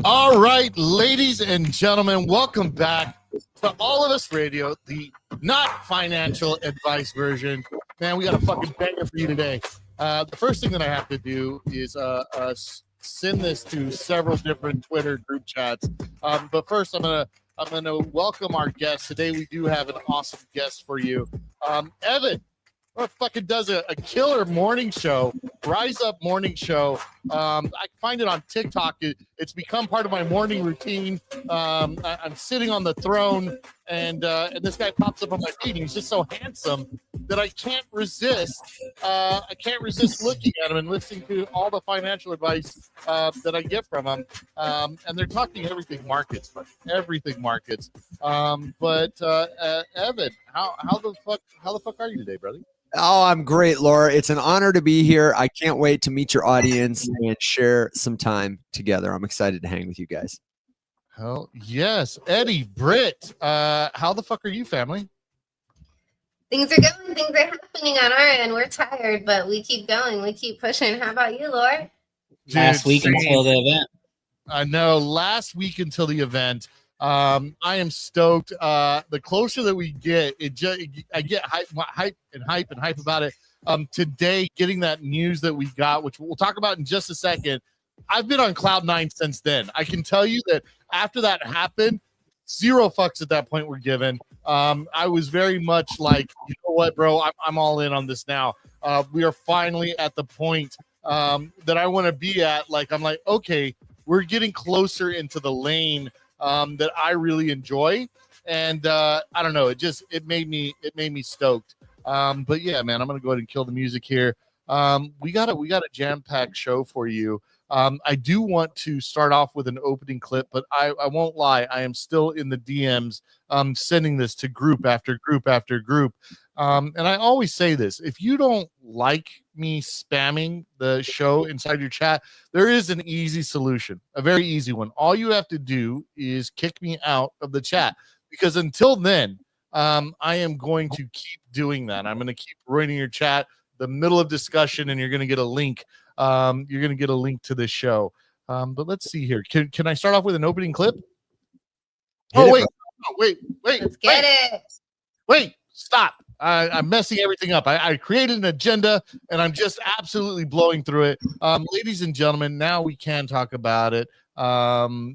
All right, ladies and gentlemen, welcome back to All of Us Radio, the not financial advice version. Man, we got a fucking banger for you today. The first thing that I have to do is send this to several different Twitter group chats. But first, I'm gonna welcome our guest today. We do have an awesome guest for you, Evan. Fucking does a killer morning show, Rise Up morning show. I find it on TikTok. It's become part of my morning routine. I'm sitting on the throne, and this guy pops up on my feed. And he's just so handsome that I can't resist. I can't resist looking at him and listening to all the financial advice that I get from him. And they're talking everything markets. Evan, how the fuck are you today, brother? Oh, I'm great, Laura. It's an honor to be here. I can't wait to meet your audience and share some time together. I'm excited to hang with you guys. Hell yes. Eddie, Britt, how the fuck are you, family? Things are going. Things are happening on our end. We're tired, but we keep going. We keep pushing. How about you, Laura? Last week until the event. I know. Last week until the event. I am stoked. The closer that we get, I get hype about it. Today, getting that news that we got, which we'll talk about in just a second. I've been on cloud nine since then. I can tell you that after that happened, zero fucks at that point were given. I was very much like, you know what, bro, I'm all in on this now. We are finally at the point that I want to be at. Like, I'm like, okay, we're getting closer into the lane that I really enjoy, and I don't know, it made me stoked. But yeah, man, I'm gonna go ahead and kill the music here. We got a jam-packed show for you. I do want to start off with an opening clip, but I won't lie, I am still in the DMs sending this to group after group after group. And I always say this: if you don't like me spamming the show inside your chat, there is an easy solution, a very easy one. All you have to do is kick me out of the chat, because until then, I am going to keep doing that. I'm going to keep ruining your chat, the middle of discussion, and you're going to get a link. You're going to get a link to this show. But let's see here. Can I start off with an opening clip? Wait. Let's get it. Wait, stop. I'm messing everything up. I created an agenda, and I'm just absolutely blowing through it. Ladies and gentlemen, now we can talk about it.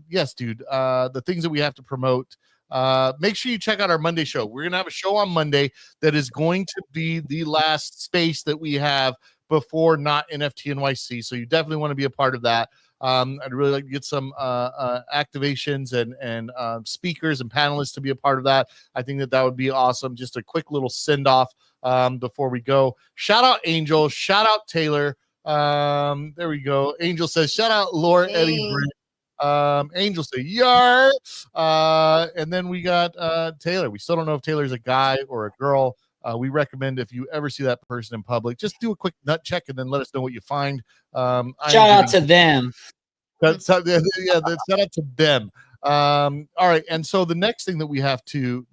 Yes, dude, the things that we have to promote. Make sure you check out our Monday show. We're going to have a show on Monday that is going to be the last space that we have before Not NFT NYC. So you definitely want to be a part of that. I'd really like to get some activations and speakers and panelists to be a part of that. I think that would be awesome. Just a quick little send off before we go. Shout out Angel. Shout out Taylor. There we go. Angel says, shout out Laura, Eddie, Britt. Angel say, yar. And then we got Taylor. We still don't know if Taylor's a guy or a girl. We recommend, if you ever see that person in public, just do a quick nut check and then let us know what you find. Shout out to them. Shout out to them. All right, and so the next thing that we have to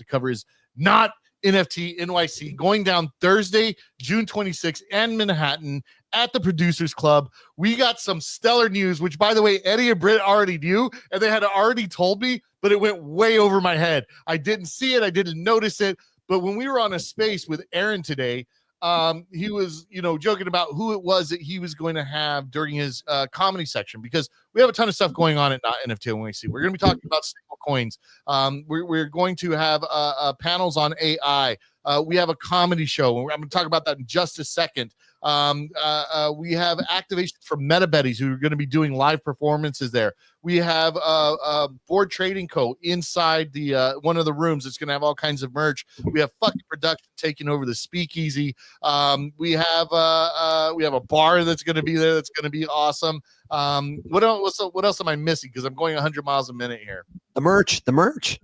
cover is Not NFT NYC, going down Thursday, June 26th, in Manhattan at the Producers Club. We got some stellar news, which, by the way, Eddie and Britt already knew, and they had already told me, but it went way over my head. I didn't see it. I didn't notice it. But when we were on a space with Aaron today, he was, joking about who it was that he was going to have during his comedy section, because we have a ton of stuff going on at Not NFT NYC. We're going to be talking about stable coins. We're going to have panels on AI. We have a comedy show. I'm going to talk about that in just a second. We have activations from MetaBetties, who are going to be doing live performances there. We have Board Trading Co. inside the one of the rooms. It's going to have all kinds of merch. We have fucking production taking over the speakeasy. We have a bar that's going to be there. That's going to be awesome. What else am I missing? Because I'm going 100 miles a minute here. The merch.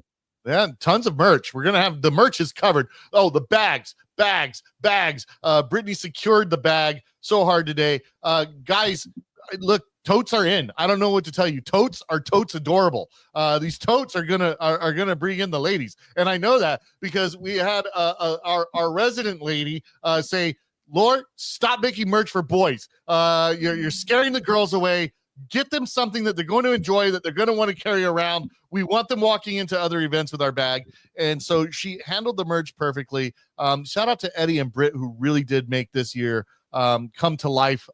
Yeah, tons of merch. We're gonna have the merch is covered. Oh, the bags. Brittany secured the bag so hard today. Guys, look, totes are in. I don't know what to tell you. Totes adorable. These totes are gonna bring in the ladies, and I know that because we had our resident lady say, Lord, stop making merch for boys. You're scaring the girls away. get them something that they're going to enjoy, that they're going to want to carry around. We want them walking into other events with our bag. And so she handled the merch perfectly. Shout out to Eddie and Britt, who really did make this year come to life,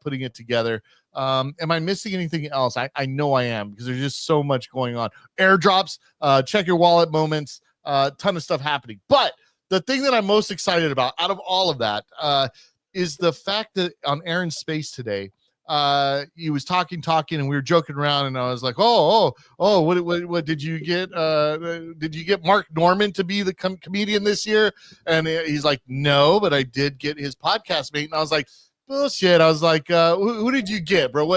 putting it together. Am I missing anything else? I know I am, because there's just so much going on. Airdrops, check your wallet moments, ton of stuff happening. But the thing that I'm most excited about out of all of that is the fact that on Aaron's Space today, he was talking, and we were joking around, and I was like, what did you get? Did you get Mark Norman to be the comedian this year? And he's like, no, but I did get his podcast mate. And I was like, bullshit. I was like, who did you get, bro?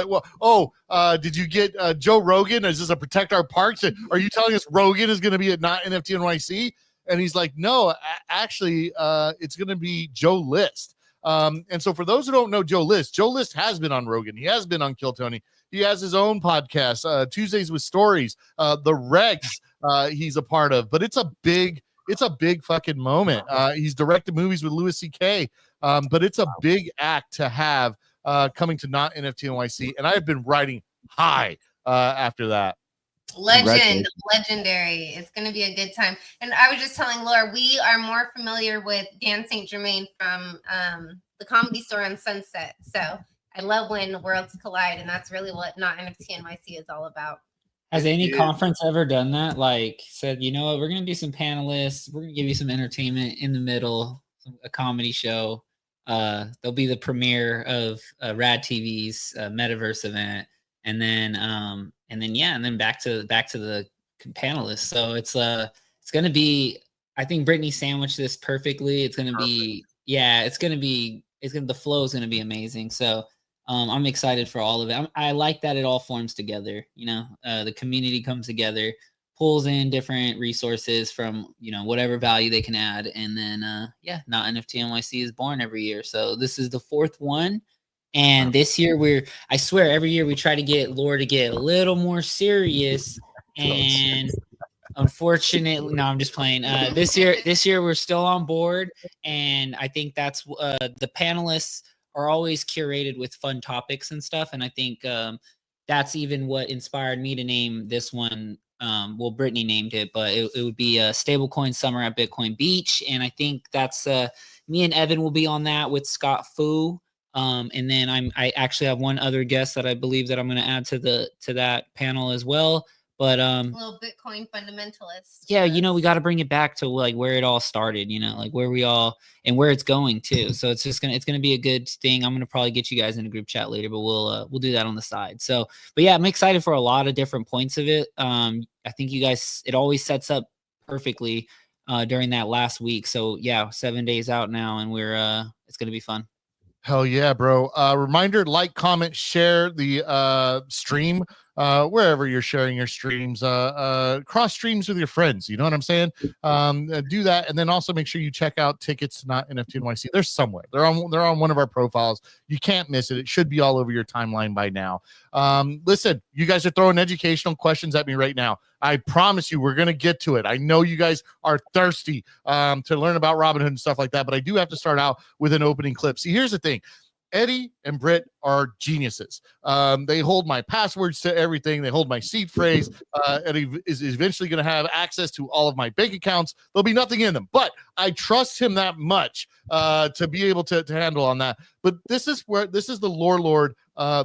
Did you get Joe Rogan? Is this a Protect Our Parks? Are you telling us Rogan is going to be at Not NFT NYC? And he's like, no, actually, it's going to be Joe List. And so for those who don't know Joe List has been on Rogan. He has been on Kill Tony. He has his own podcast, Tuesdays with Stories, the Regs he's a part of. But it's a big fucking moment. He's directed movies with Louis C.K., but it's a big act to have coming to Not NFT NYC. And I've been riding high after that. Legendary. It's going to be a good time. And I was just telling Laura, we are more familiar with Dan St. Germain from the Comedy Store on Sunset. So I love when worlds collide, and that's really what Not NFT NYC is all about. Has any conference ever done that? Like said, you know what, we're going to do some panelists. We're going to give you some entertainment in the middle, a comedy show. There'll be the premiere of Rad TV's metaverse event. And then back to the panelists. So it's going to be, I think Brittany sandwiched this perfectly. It's going to be, the flow is going to be amazing. So I'm excited for all of it. I like that it all forms together. You know, the community comes together, pulls in different resources from, you know, whatever value they can add. And then, Not NFT NYC is born every year. So this is the fourth one. And this year I swear every year we try to get Laura to get a little more serious, and unfortunately, no, I'm just playing. This year we're still on board, and I think that's the panelists are always curated with fun topics and stuff, and I think that's even what inspired me to name this one. Brittany named it, but it would be a stablecoin summer at Bitcoin Beach, and I think that's me and Evan will be on that with Scott Fu. And then I actually have one other guest that I believe that I'm going to add to that panel as well. But a little Bitcoin fundamentalist. Yeah, you know, we got to bring it back to like where it all started, you know, like where we all and where it's going to. So it's gonna be a good thing. I'm gonna probably get you guys in a group chat later, but we'll do that on the side. So, but yeah, I'm excited for a lot of different points of it. I think you guys, it always sets up perfectly during that last week. So yeah, 7 days out now, and it's gonna be fun. Hell yeah, bro. Reminder, like, comment, share the stream wherever you're sharing your streams. Cross streams with your friends. You know what I'm saying? Do that, and then also make sure you check out tickets to Not NFT NYC. They're somewhere. They're on one of our profiles. You can't miss it. It should be all over your timeline by now. Listen, you guys are throwing educational questions at me right now. I promise you, we're gonna get to it. I know you guys are thirsty to learn about Robinhood and stuff like that, but I do have to start out with an opening clip. See, here's the thing. Eddie and Britt are geniuses. They hold my passwords to everything. They hold my seed phrase. Eddie is eventually going to have access to all of my bank accounts. There'll be nothing in them, but I trust him that much to be able to handle on that. But this is the Lord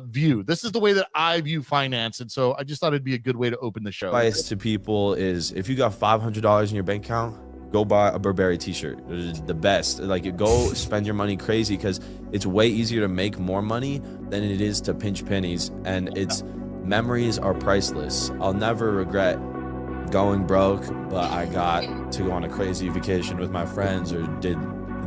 view. This is the way that I view finance. And so I just thought it'd be a good way to open the show. Advice to people is if you got $500 in your bank account, go buy a Burberry t-shirt. It's the best. Like, go spend your money crazy, because it's way easier to make more money than it is to pinch pennies, and its memories are priceless. I'll never regret going broke, but I got to go on a crazy vacation with my friends, or did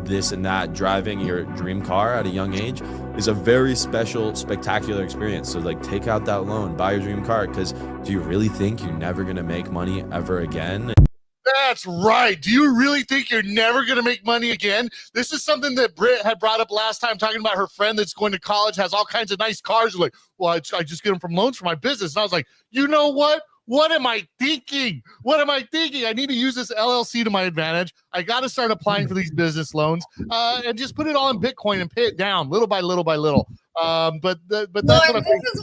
this and that. Driving your dream car at a young age is a very special, spectacular experience. So like, take out that loan, buy your dream car, because do you really think you're never gonna make money ever again? That's right. Do you really think you're never going to make money again? This is something that Britt had brought up last time, talking about her friend that's going to college, has all kinds of nice cars. Like, well, I just get them from loans for my business. And I was like, you know what? What am I thinking? I need to use this LLC to my advantage. I got to start applying for these business loans and just put it all in Bitcoin and pay it down little by little by little. But that's what I'm thinking.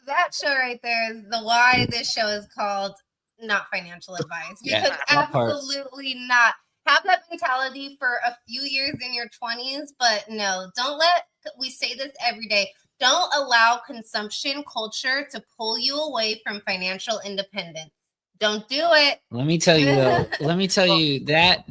that show right there is the why this show is called Not Financial Advice. Yeah, Because that part. absolutely not. Have that mentality for a few years in your 20s, but no, we say this every day. Don't allow consumption culture to pull you away from financial independence. Don't do it. Let me tell you though. Let me tell you that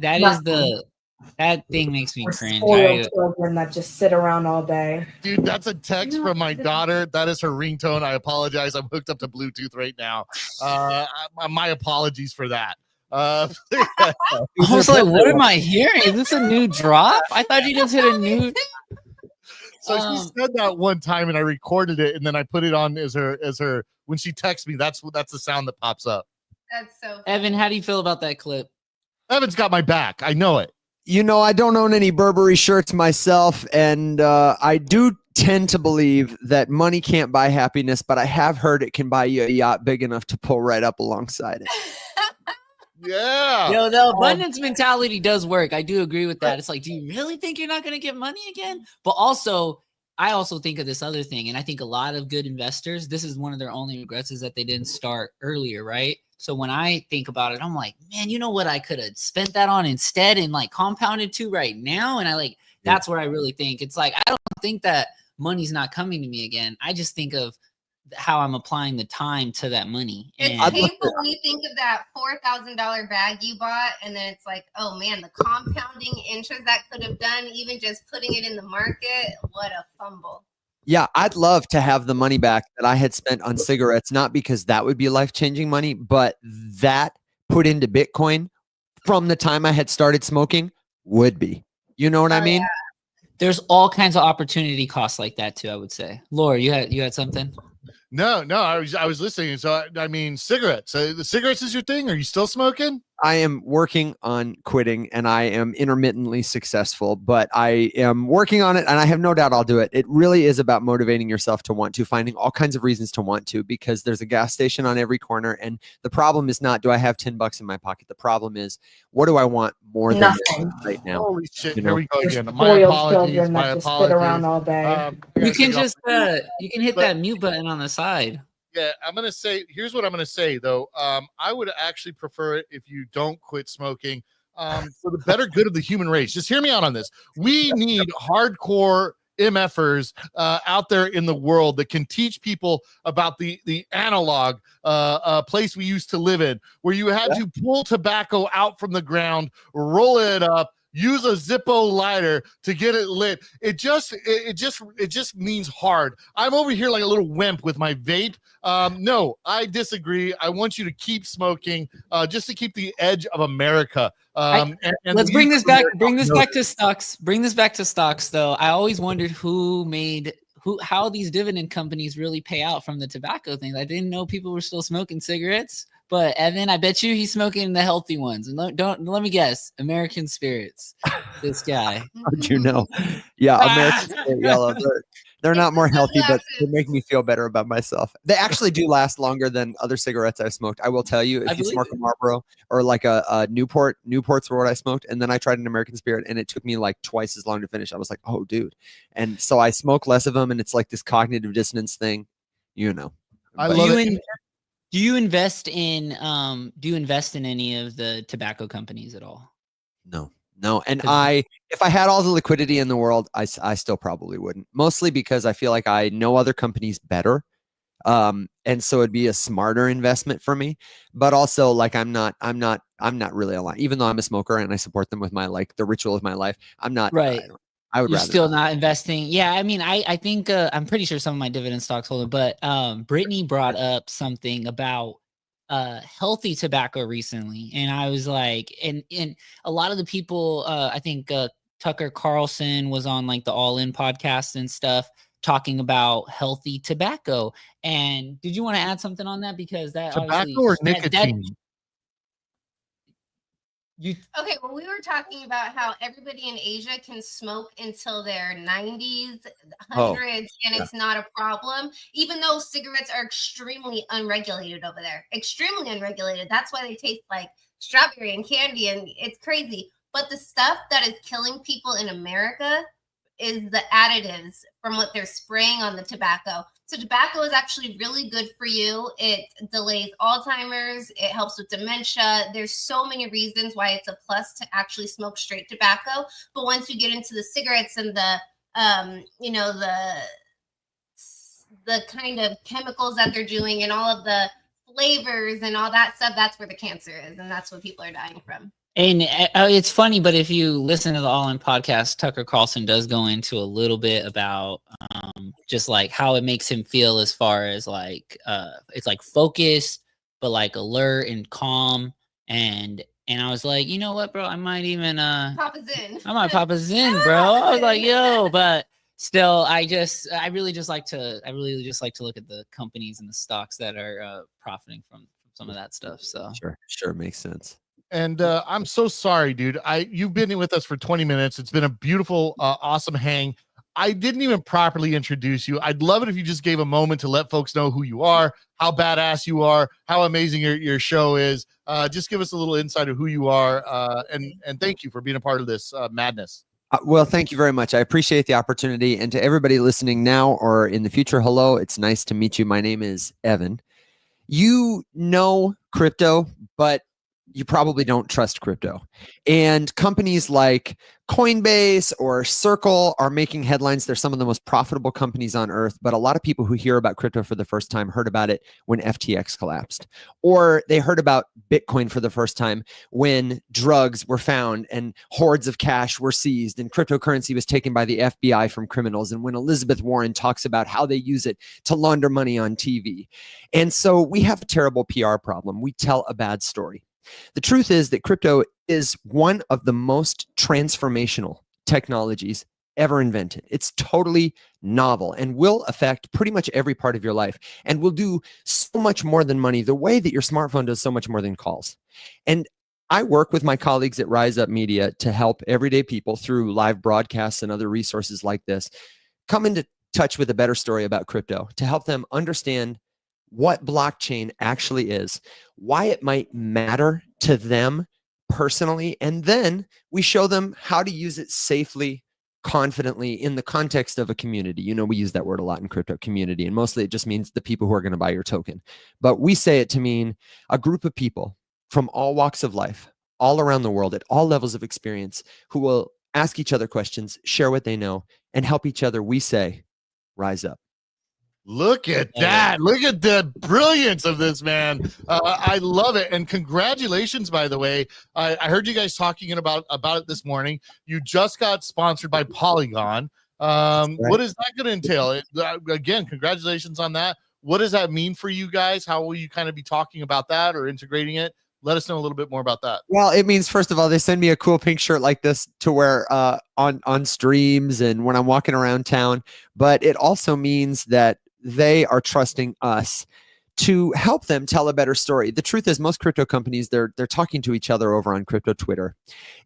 that thing makes me We're cringe. spoiled children that just sit around all day. Dude, that's a text from my daughter. That is her ringtone. I apologize. I'm hooked up to Bluetooth right now. My apologies for that. I was like, what am I hearing? Is this a new drop? I thought you just hit a new. So she said that one time, and I recorded it, and then I put it on as her when she texts me. That's the sound that pops up. That's so funny. Evan, how do you feel about that clip? Evan's got my back. I know it. You know, I don't own any Burberry shirts myself, and I do tend to believe that money can't buy happiness, but I have heard it can buy you a yacht big enough to pull right up alongside it. Yeah. Yo, the abundance mentality does work. I do agree with that. It's like, do you really think you're not going to get money again? But also, I also think of this other thing, and I think a lot of good investors, this is one of their only regrets is that they didn't start earlier, right? So when I think about it, I'm like, man, you know what I could have spent that on instead and like compounded to right now? And I like, that's what I really think. It's like, I don't think that money's not coming to me again. I just think of how I'm applying the time to that money. It's painful when you think of that $4,000 bag you bought, and then it's like, oh man, the compounding interest that could have done, even just putting it in the market. What a fumble. Yeah, I'd love to have the money back that I had spent on cigarettes, not because that would be life-changing money, but that put into Bitcoin from the time I had started smoking would be. You know what I mean? Yeah. There's all kinds of opportunity costs like that too, I would say. Laura, you had something? No, I was listening. So I mean, cigarettes. The cigarettes is your thing. Are you still smoking? I am working on quitting, and I am intermittently successful, but I am working on it, and I have no doubt I'll do it. It really is about motivating yourself to want to, finding all kinds of reasons to want to, because there's a gas station on every corner, and the problem is not, do I have $10 in my pocket? The problem is, what do I want more than Nothing. right now? Holy shit! You Here know? we go There's again. My spoiled apologies. children My that just sit around all day. You can just you can hit that mute button on the side. Yeah, I'm gonna say. Here's what I'm gonna say though. I would actually prefer it if you don't quit smoking. For the better good of the human race. Just hear me out on this. We need hardcore MFers out there in the world that can teach people about the analog place we used to live in, where you had to pull tobacco out from the ground, roll it up, use a Zippo lighter to get it lit. It just means hard. I'm over here like a little wimp with my vape. No, I disagree. I want you to keep smoking, just to keep the edge of America. And let's bring this back. Bring this back to stocks. Bring this back to stocks, though. I always wondered how these dividend companies really pay out from the tobacco thing. I didn't know people were still smoking cigarettes. But Evan, I bet you he's smoking the healthy ones. And let me guess, American Spirits. This guy. How'd you know? Yeah, American Spirit Yellow. They're not more healthy, but they make me feel better about myself. They actually do last longer than other cigarettes I've smoked. I will tell you, if you smoke a Marlboro or like a Newports were what I smoked, and then I tried an American Spirit, and it took me like twice as long to finish. I was like, oh, dude. And so I smoke less of them, and it's like this cognitive dissonance thing, you know. I love it. Do you invest in any of the tobacco companies at all? No. And if I had all the liquidity in the world, I still probably wouldn't. Mostly because I feel like I know other companies better. And so it'd be a smarter investment for me. But also, like, I'm not really aligned. Even though I'm a smoker and I support them with my, like, the ritual of my life, I'm not right. I would You're rather still not investing. Yeah, I mean, I think I'm pretty sure some of my dividend stocks hold it, but Brittany brought up something about healthy tobacco recently, and I was like, and a lot of the people, I think Tucker Carlson was on like the All In podcast and stuff, talking about healthy tobacco. And did you want to add something on that? Because that tobacco or nicotine? Okay, well, we were talking about how everybody in Asia can smoke until their 90s, 100s, and it's not a problem, even though cigarettes are extremely unregulated over there. Extremely unregulated. That's why they taste like strawberry and candy, and it's crazy. But the stuff that is killing people in America is the additives from what they're spraying on the tobacco. So tobacco is actually really good for you. It delays Alzheimer's. It helps with dementia. There's so many reasons why it's a plus to actually smoke straight tobacco. But once you get into the cigarettes and the, the kind of chemicals that they're doing and all of the flavors and all that stuff, that's where the cancer is. And that's what people are dying from. And it's funny, but if you listen to the All In podcast, Tucker Carlson does go into a little bit about just like how it makes him feel as far as like it's like focused, but like alert and calm. And I was like, you know what, bro, I might even pop a Zyn. I might pop a Zyn, bro. I was like, yo, but still, I really just like to look at the companies and the stocks that are profiting from some of that stuff. So sure, makes sense. And I'm so sorry, dude. You've been with us for 20 minutes. It's been a beautiful, awesome hang. I didn't even properly introduce you. I'd love it if you just gave a moment to let folks know who you are, how badass you are, how amazing your show is. Just give us a little insight of who you are, and thank you for being a part of this madness. Well, thank you very much. I appreciate the opportunity. And to everybody listening now or in the future, hello. It's nice to meet you. My name is Evan. You know crypto, but you probably don't trust crypto. And companies like Coinbase or Circle are making headlines. They're some of the most profitable companies on earth, but a lot of people who hear about crypto for the first time heard about it when FTX collapsed, or they heard about Bitcoin for the first time when drugs were found and hordes of cash were seized and cryptocurrency was taken by the FBI from criminals, and when Elizabeth Warren talks about how they use it to launder money on TV. And so we have a terrible PR problem. We tell a bad story. The truth is that crypto is one of the most transformational technologies ever invented. It's totally novel and will affect pretty much every part of your life and will do so much more than money, the way that your smartphone does so much more than calls. And I work with my colleagues at Rise Up Media to help everyday people through live broadcasts and other resources like this come into touch with a better story about crypto, to help them understand what blockchain actually is, why it might matter to them personally, and then we show them how to use it safely, confidently in the context of a community. You know, we use that word a lot in crypto, community, and mostly it just means the people who are going to buy your token. But we say it to mean a group of people from all walks of life, all around the world, at all levels of experience, who will ask each other questions, share what they know, and help each other, we say, rise up. Look at that. Look at the brilliance of this, man. I love it. And congratulations, by the way. I heard you guys talking about it this morning. You just got sponsored by Polygon. Right. What is that going to entail? Again, congratulations on that. What does that mean for you guys? How will you kind of be talking about that or integrating it? Let us know a little bit more about that. Well, it means, first of all, they send me a cool pink shirt like this to wear on streams and when I'm walking around town. But it also means that they are trusting us to help them tell a better story. The truth is, most crypto companies, they're talking to each other over on crypto Twitter.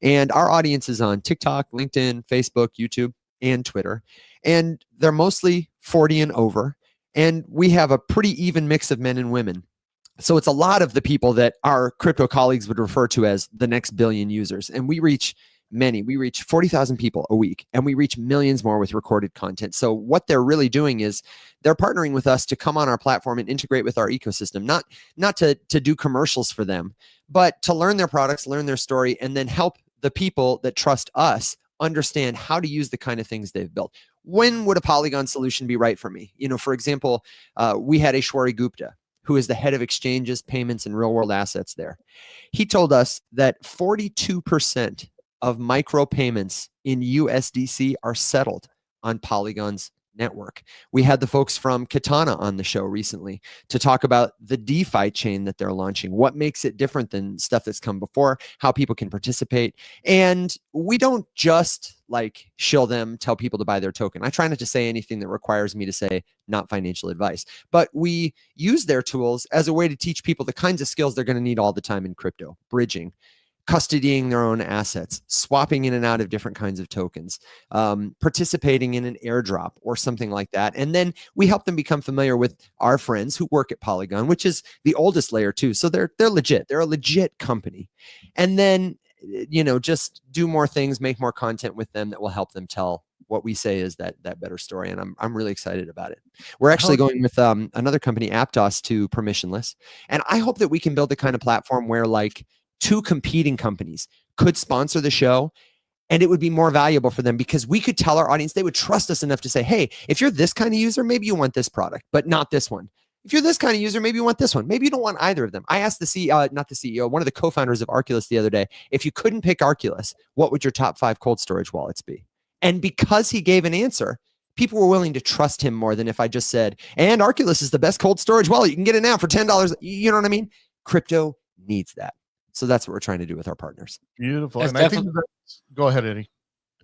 And our audience is on TikTok, LinkedIn, Facebook, YouTube, and Twitter. And they're mostly 40 and over. And we have a pretty even mix of men and women. So it's a lot of the people that our crypto colleagues would refer to as the next billion users. And we reach many. We reach 40,000 people a week, and we reach millions more with recorded content. So what they're really doing is they're partnering with us to come on our platform and integrate with our ecosystem, not to do commercials for them, but to learn their products, learn their story, and then help the people that trust us understand how to use the kind of things they've built. When would a Polygon solution be right for me? You know, for example, we had Aishwari Gupta, who is the head of exchanges, payments, and real-world assets there. He told us that 42% of micro payments in USDC are settled on Polygon's network. We had the folks from Katana on the show recently to talk about the DeFi chain that they're launching, what makes it different than stuff that's come before, how people can participate. And we don't just like shill them, tell people to buy their token. I try not to say anything that requires me to say not financial advice, but we use their tools as a way to teach people the kinds of skills they're going to need all the time in crypto: bridging, custodying their own assets, swapping in and out of different kinds of tokens, participating in an airdrop or something like that. And then we help them become familiar with our friends who work at Polygon, which is the oldest layer too. So they're legit. They're a legit company. And then, you know, just do more things, make more content with them that will help them tell what we say is that better story, and I'm really excited about it. We're actually going with another company, Aptos, to permissionless, and I hope that we can build the kind of platform where like two competing companies could sponsor the show, and it would be more valuable for them because we could tell our audience, they would trust us enough to say, hey, if you're this kind of user, maybe you want this product, but not this one. If you're this kind of user, maybe you want this one. Maybe you don't want either of them. I asked the CEO, not the CEO, one of the co-founders of Arculus the other day, if you couldn't pick Arculus, what would your top 5 cold storage wallets be? And because he gave an answer, people were willing to trust him more than if I just said, and Arculus is the best cold storage wallet. You can get it now for $10. You know what I mean? Crypto needs that. So that's what we're trying to do with our partners. Beautiful. And I think go ahead, Eddie.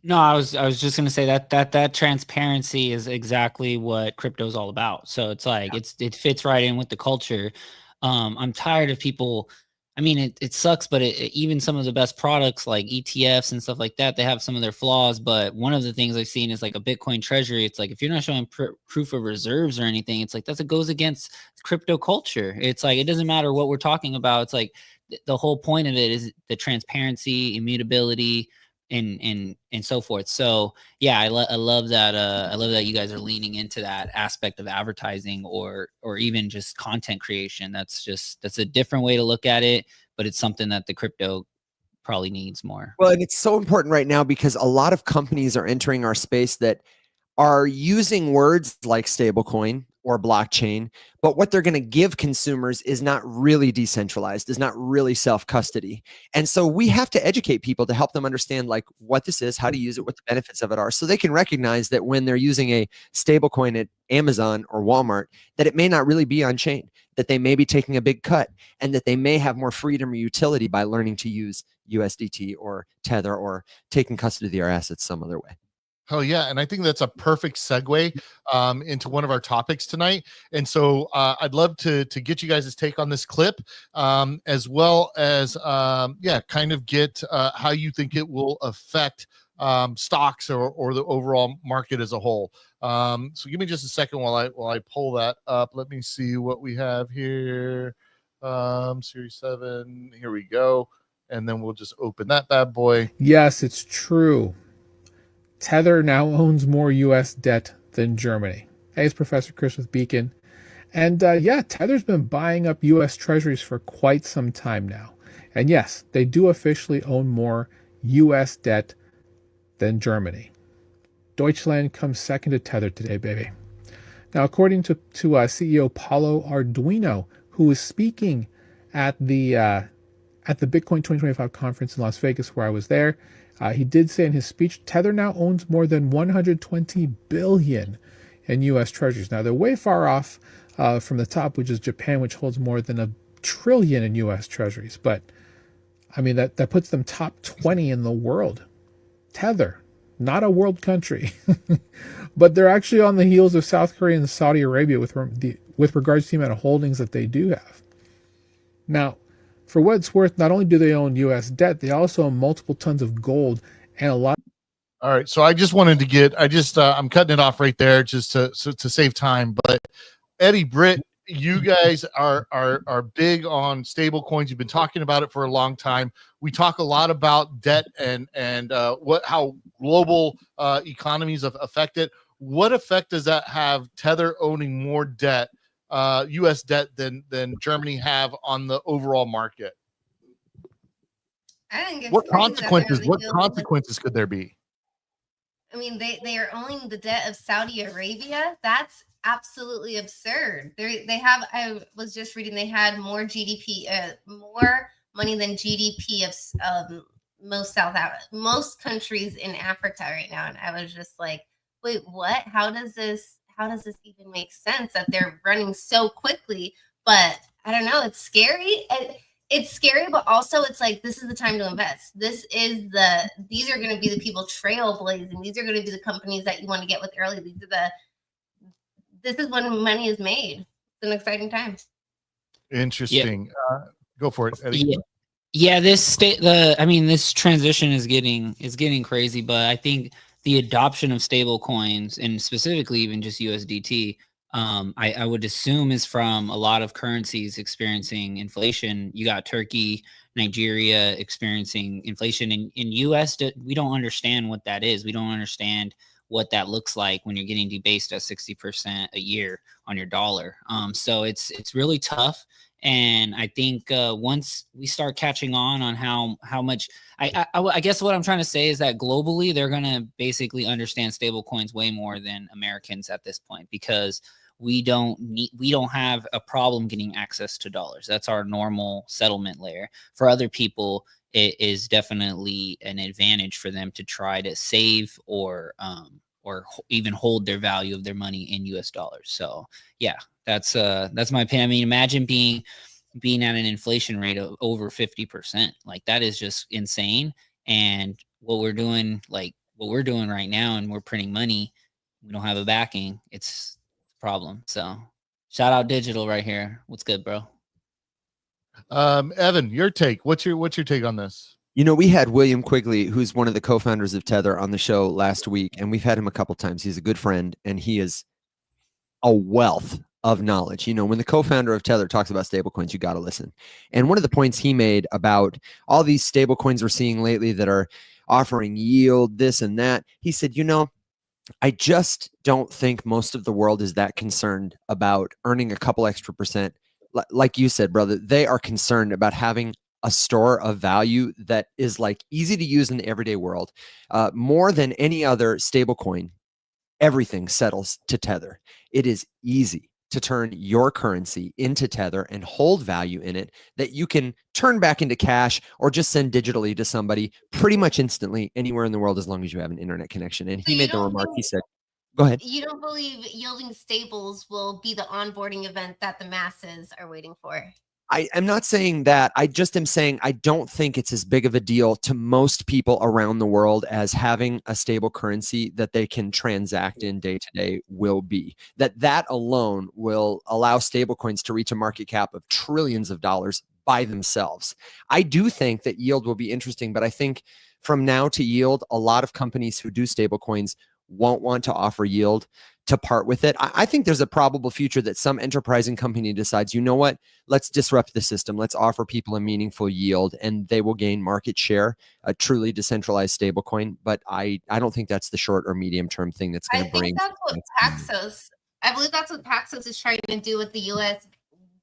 No, I was just gonna say that transparency is exactly what crypto is all about. So it's like it fits right in with the culture. I'm tired of people. I mean, it sucks, but even some of the best products like ETFs and stuff like that, they have some of their flaws. But one of the things I've seen is like a Bitcoin treasury. It's like if you're not showing proof of reserves or anything, it's like it goes against crypto culture. It's like it doesn't matter what we're talking about. It's like the whole point of it is the transparency, immutability, and so forth. So yeah, I love that. I love that you guys are leaning into that aspect of advertising or even just content creation. That's a different way to look at it, but it's something that the crypto probably needs more. Well, and it's so important right now because a lot of companies are entering our space that are using words like stablecoin or blockchain, but what they're going to give consumers is not really decentralized, is not really self-custody. And so we have to educate people to help them understand like what this is, how to use it, what the benefits of it are, so they can recognize that when they're using a stablecoin at Amazon or Walmart, that it may not really be on chain, that they may be taking a big cut, and that they may have more freedom or utility by learning to use USDT or Tether or taking custody of their assets some other way. Oh yeah, and I think that's a perfect segue into one of our topics tonight. And so I'd love to get you guys' take on this clip, as well as kind of get how you think it will affect stocks or the overall market as a whole. So give me just a second while I pull that up. Let me see what we have here. Series 7. Here we go, and then we'll just open that bad boy. Yes, it's true. Tether now owns more U.S. debt than Germany. Hey, it's Professor Chris with Beacon. And Tether's been buying up U.S. treasuries for quite some time now. And yes, they do officially own more U.S. debt than Germany. Deutschland comes second to Tether today, baby. Now, according to CEO Paulo Arduino, who was speaking at the Bitcoin 2025 conference in Las Vegas, where I was there, he did say in his speech, Tether now owns more than 120 billion in U.S. treasuries. Now, they're way far off from the top, which is Japan, which holds more than $1 trillion in U.S. treasuries. But, I mean, that puts them top 20 in the world. Tether, not a world country. But they're actually on the heels of South Korea and Saudi Arabia with regards to the amount of holdings that they do have. Now, for what it's worth, not only do they own U.S. debt, they also own multiple tons of gold and a lot. All right, so I just wanted to get, I'm cutting it off right there just to save time. But Eddie, Britt, you guys are big on stable coins. You've been talking about it for a long time. We talk a lot about debt and how global economies have affected. What effect does that have? Tether owning more debt, U.S. debt than Germany have on the overall market? I think it's what consequences? really What consequences could there be? I mean, they are owning the debt of Saudi Arabia. That's absolutely absurd. They have. I was just reading. They had more GDP, more money than GDP of most countries in Africa right now. And I was just like, wait, what? How does this even make sense that they're running so quickly? But I don't know. It's scary. It's scary, but also it's like, this is the time to invest. These are going to be the people trailblazing. These are going to be the companies that you want to get with early. This is when money is made. It's an exciting time. Interesting. Yeah. Go for it, Eddie. Yeah. This transition is getting crazy, but I think the adoption of stable coins and specifically even just USDT, I would assume is from a lot of currencies experiencing inflation. You got Turkey, Nigeria experiencing inflation. In US, we don't understand what that is. We don't understand what that looks like when you're getting debased at 60% a year on your dollar. So it's really tough. And I think once we start catching on how much, I guess what I'm trying to say is that globally, they're going to basically understand stable coins way more than Americans at this point, because we don't have a problem getting access to dollars. That's our normal settlement layer. For other people, it is definitely an advantage for them to try to save or even hold their value of their money in US dollars. So yeah, that's my opinion. I mean, imagine being at an inflation rate of over 50%. Like, that is just insane. And what we're doing right now, and we're printing money, we don't have a backing. It's a problem. So shout out digital right here. What's good, bro? Evan, your take. What's your take on this? You know, we had William Quigley, who's one of the co-founders of Tether, on the show last week, and we've had him a couple times. He's a good friend, and he is a wealth of knowledge. You know, when the co-founder of Tether talks about stablecoins, you got to listen. And one of the points he made about all these stablecoins we're seeing lately that are offering yield, this and that, he said, you know, I just don't think most of the world is that concerned about earning a couple extra percent. Like you said, brother, they are concerned about having a store of value that is like easy to use in the everyday world. More than any other stablecoin, everything settles to Tether. It is easy to turn your currency into Tether and hold value in it that you can turn back into cash or just send digitally to somebody pretty much instantly anywhere in the world, as long as you have an internet connection. And he made the remark, he said, go ahead. You don't believe yielding stables will be the onboarding event that the masses are waiting for? I am not saying that. I just am saying I don't think it's as big of a deal to most people around the world as having a stable currency that they can transact in day to day will be. That alone will allow stablecoins to reach a market cap of trillions of dollars by themselves. I do think that yield will be interesting, but I think from now to yield, a lot of companies who do stablecoins won't want to offer yield to part with it. I think there's a probable future that some enterprising company decides, you know what, let's disrupt the system. Let's offer people a meaningful yield, and they will gain market share, a truly decentralized stablecoin. But I don't think that's the short or medium term thing that's going to bring. I believe that's what Paxos is trying to do with the US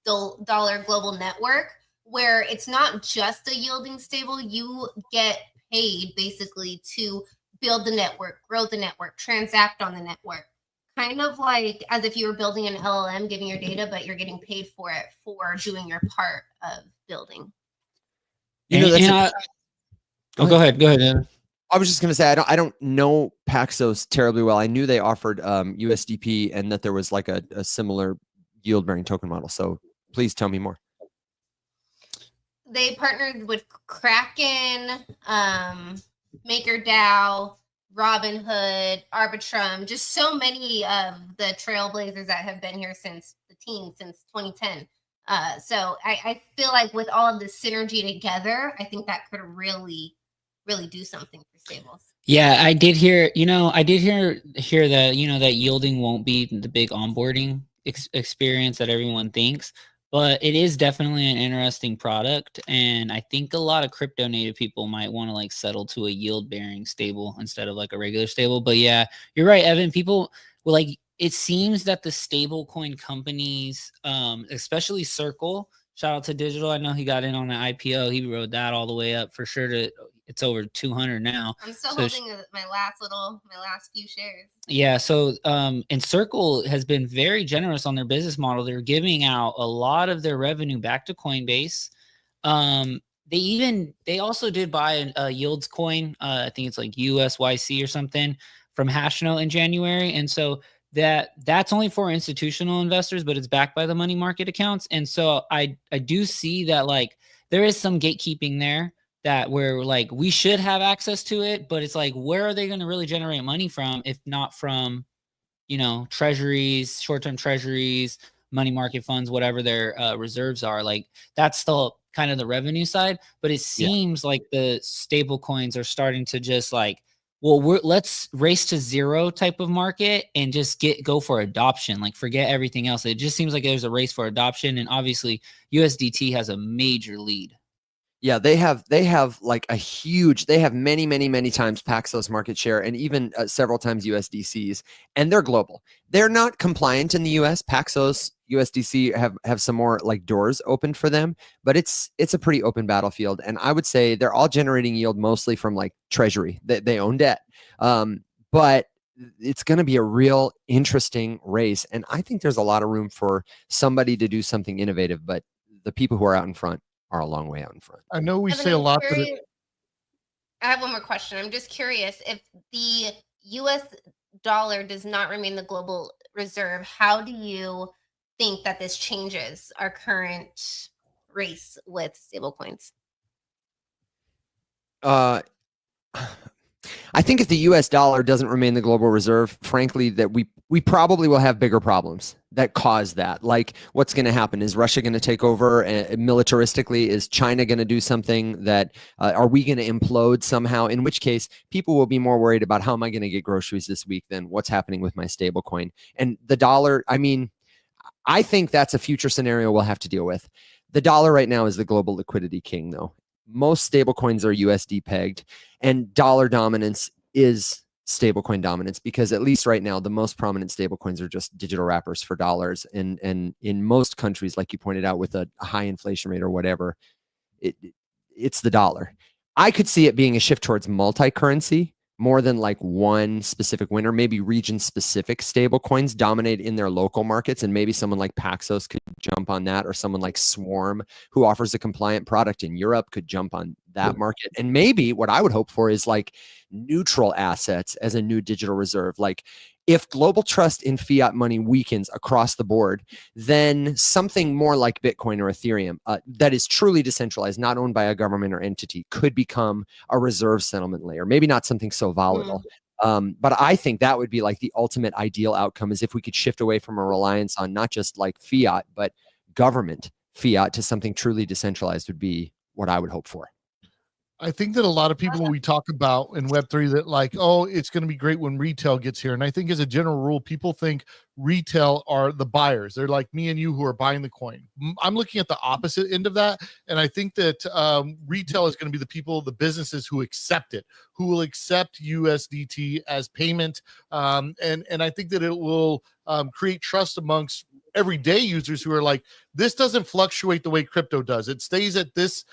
dollar global network, where it's not just a yielding stable. You get paid basically to build the network, grow the network, transact on the network. Kind of like as if you were building an LLM, giving your data, but you're getting paid for it for doing your part of building. You know, go ahead. I was just going to say, I don't know Paxos terribly well. I knew they offered USDP and that there was like a similar yield bearing token model. So please tell me more. They partnered with Kraken, MakerDAO, Robinhood, Arbitrum, just so many of the trailblazers that have been here since 2010. So I feel like with all of this synergy together, I think that could really, really do something for stables. Yeah, I did hear that, that yielding won't be the big onboarding experience that everyone thinks. But it is definitely an interesting product, and I think a lot of crypto native people might want to like settle to a yield bearing stable instead of like a regular stable. But yeah, you're right, Evan. People will like. It seems that the stable coin companies, especially Circle, shout out to Digital. I know he got in on the IPO. He rode that all the way up for sure to. It's over 200 now. I'm still holding my last few shares. Yeah. So, and Circle has been very generous on their business model. They're giving out a lot of their revenue back to Coinbase. They also did buy a yields coin. I think it's like USYC or something from Hashnote in January. And so that's only for institutional investors, but it's backed by the money market accounts. And so I do see that like there is some gatekeeping there. That where like we should have access to it, but it's like, where are they going to really generate money from if not from, treasuries, short-term treasuries, money market funds, whatever their reserves are? Like that's still kind of the revenue side, but it seems like the stable coins are starting to just like, well, let's race to zero type of market and just go for adoption. Like forget everything else. It just seems like there's a race for adoption, and obviously USDT has a major lead. Yeah, they have like a huge, they have many times Paxos market share, and even several times USDC's, and they're global. They're not compliant in the US. Paxos, USDC have some more like doors opened for them, but it's a pretty open battlefield. And I would say they're all generating yield mostly from like treasury. They own debt. But it's going to be a real interesting race. And I think there's a lot of room for somebody to do something innovative, but the people who are out in front are a long way out in front. I know we Evan, say a lot. I have one more question. I'm just curious, if the US dollar does not remain the global reserve, how do you think that this changes our current race with stablecoins? I think if the US dollar doesn't remain the global reserve, frankly, that we probably will have bigger problems that cause that. Like, what's going to happen? Is Russia going to take over militaristically? Is China going to do something that, are we going to implode somehow? In which case, people will be more worried about how am I going to get groceries this week than what's happening with my stable coin. And the dollar, I mean, I think that's a future scenario we'll have to deal with. The dollar right now is the global liquidity king, though. Most stablecoins are USD pegged, and dollar dominance is stablecoin dominance, because at least right now, the most prominent stablecoins are just digital wrappers for dollars. And in most countries, like you pointed out, with a high inflation rate or whatever, it's the dollar. I could see it being a shift towards multi-currency more than like one specific winner. Maybe region-specific stablecoins dominate in their local markets, and maybe someone like Paxos could jump on that, or someone like Swarm, who offers a compliant product in Europe, could jump on that market. And maybe what I would hope for is like neutral assets as a new digital reserve. Like, if global trust in fiat money weakens across the board, then something more like Bitcoin or Ethereum that is truly decentralized, not owned by a government or entity, could become a reserve settlement layer. Maybe not something so volatile. But I think that would be like the ultimate ideal outcome, is if we could shift away from a reliance on not just like fiat, but government fiat to something truly decentralized would be what I would hope for. I think that a lot of people we talk about in Web3 that like, oh, it's going to be great when retail gets here. And I think as a general rule, people think retail are the buyers. They're like me and you who are buying the coin. I'm looking at the opposite end of that. And I think that retail is going to be the people, the businesses who accept it, who will accept USDT as payment. And I think that it will create trust amongst everyday users who are like, this doesn't fluctuate the way crypto does. It stays at this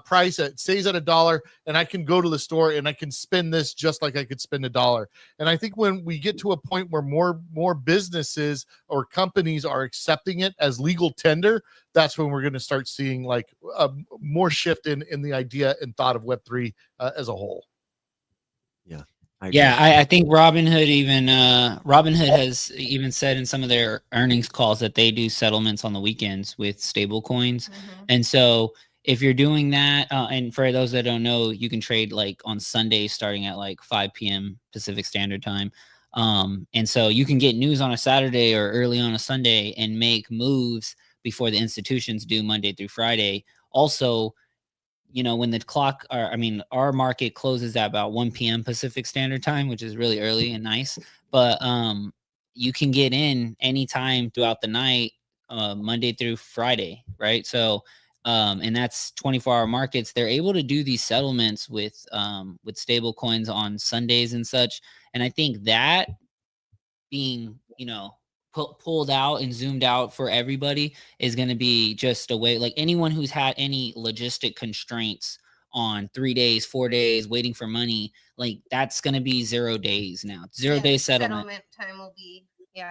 price, it stays at $1, and I can go to the store and I can spend this just like I could spend $1. And I think when we get to a point where more businesses or companies are accepting it as legal tender, that's when we're going to start seeing like more shift in the idea and thought of Web3 as a whole. Yeah. I think Robinhood has even said in some of their earnings calls that they do settlements on the weekends with stable coins. And so if you're doing that, and for those that don't know, you can trade like on Sundays starting at like 5 p.m. Pacific Standard Time. And so you can get news on a Saturday or early on a Sunday and make moves before the institutions do Monday through Friday. Also, you know, when the clock, our market closes at about 1 p.m. Pacific Standard Time, which is really early and nice. But you can get in anytime throughout the night, Monday through Friday, right? So, and that's 24-hour markets. They're able to do these settlements with stable coins on Sundays and such. And I think that being, you know, pulled out and zoomed out for everybody is going to be just a way, like anyone who's had any logistic constraints on 3 days, 4 days waiting for money, like that's going to be 0 days now. 0 day settlement time will be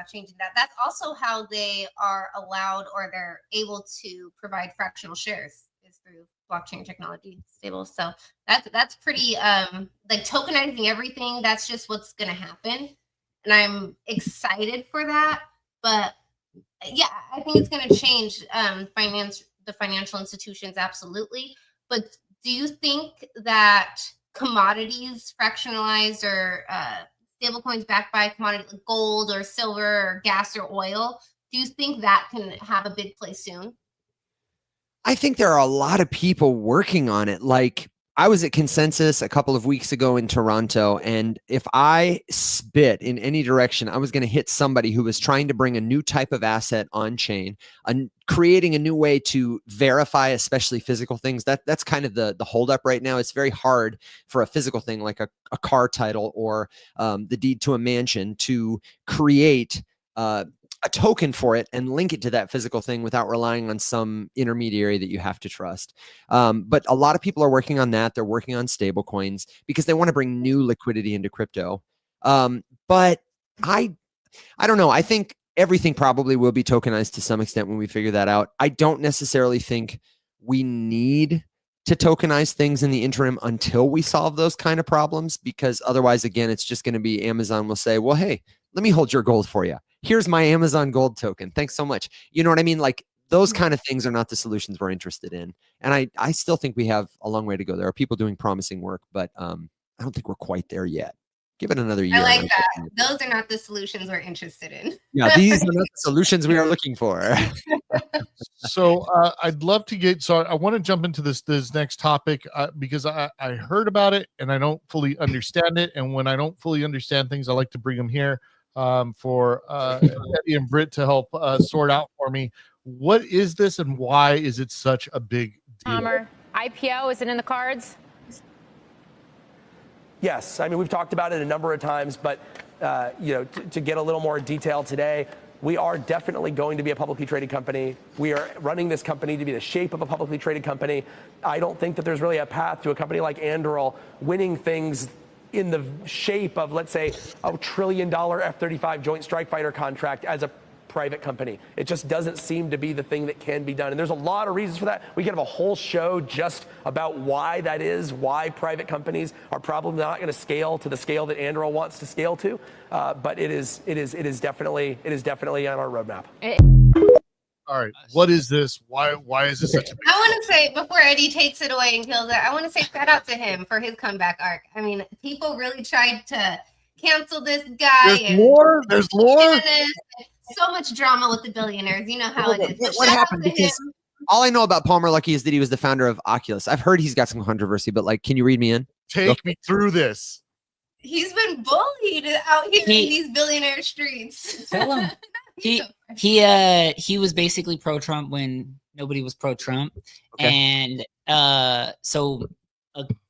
changing that. That's also how they are allowed, or they're able to provide fractional shares, is through blockchain technology stable. So that's pretty like tokenizing everything. That's just what's going to happen, and I'm excited for that. But yeah, I think it's going to change the financial institutions, absolutely. But do you think that commodities fractionalized or stablecoins backed by commodity like gold or silver or gas or oil, do you think that can have a big play soon? I think there are a lot of people working on it. Like, I was at Consensus a couple of weeks ago in Toronto, and if I spit in any direction, I was going to hit somebody who was trying to bring a new type of asset on chain, creating a new way to verify, especially physical things. That's kind of the holdup right now. It's very hard for a physical thing like a car title or the deed to a mansion to create a token for it and link it to that physical thing without relying on some intermediary that you have to trust. But a lot of people are working on that. They're working on stable coins because they want to bring new liquidity into crypto. But I don't know. I think everything probably will be tokenized to some extent when we figure that out. I don't necessarily think we need to tokenize things in the interim until we solve those kind of problems, because otherwise, again, it's just going to be Amazon will say, well, hey, let me hold your gold for you. Here's my Amazon gold token. Thanks so much. You know what I mean? Like those kind of things are not the solutions we're interested in. And I still think we have a long way to go. There are people doing promising work, but I don't think we're quite there yet. Give it another year. I like that. Those are not the solutions we're interested in. Yeah, these are not the solutions we are looking for. So I'd love to get, so I want to jump into this next topic because I heard about it and I don't fully understand it. And when I don't fully understand things, I like to bring them here for Eddie and Britt to help sort out for me. What is this and why is it such a big deal? IPO, is it in the cards? Yes, I mean, we've talked about it a number of times, but to get a little more detail today, we are definitely going to be a publicly traded company. We are running this company to be the shape of a publicly traded company. I don't think that there's really a path to a company like Anduril winning things in the shape of, let's say, a $1 trillion F-35 Joint Strike Fighter contract as a private company. It just doesn't seem to be the thing that can be done. And there's a lot of reasons for that. We can have a whole show just about why that is, why private companies are probably not going to scale to the scale that Anduril wants to scale to. But it is definitely on our roadmap. All right. What is this? Why is this such a big I want to say, before Eddie takes it away and kills it, I want to say shout out to him for his comeback arc. I mean, people really tried to cancel this guy. There's lore. So much drama with the billionaires. You know how it is. What happened? Because all I know about Palmer Luckey is that he was the founder of Oculus. I've heard he's got some controversy, but like, can you read me in? Take me through this. He's been bullied out here in these billionaire streets. Tell him. He was basically pro-Trump when nobody was pro-Trump. Okay. And so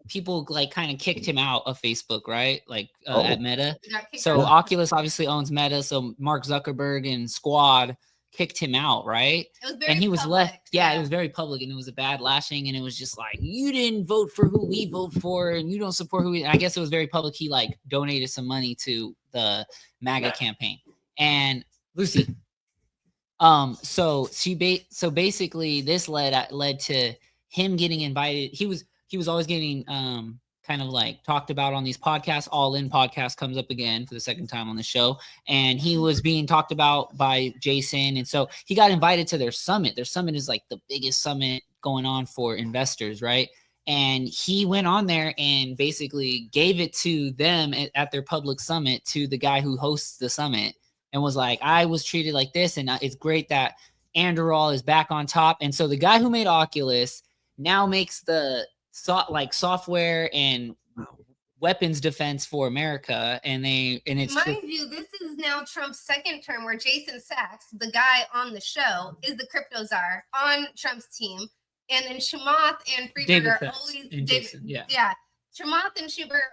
people like kind of kicked him out of Facebook, right? Like at Meta. So Oculus obviously owns Meta. So Mark Zuckerberg and Squad kicked him out, right? And he was left. Yeah, it was very public, and it was a bad lashing. And it was just like, you didn't vote for who we vote for, and you don't support who we. I guess it was very public. He like donated some money to the MAGA campaign. And Lucy, so basically this led to him getting invited. He was always getting kind of like talked about on these podcasts. All In podcast comes up again for the second time on the show. And he was being talked about by Jason. And so he got invited to their summit. Their summit is like the biggest summit going on for investors, right? And he went on there and basically gave it to them at their public summit to the guy who hosts the summit and was like, I was treated like this. And it's great that Anduril is back on top. And so the guy who made Oculus now makes the software and weapons defense for America, and it's mind you, this is now Trump's second term where Jason Sachs, the guy on the show, is the crypto czar on Trump's team, and then Chamath and Freeberg are always Chamath and Schubert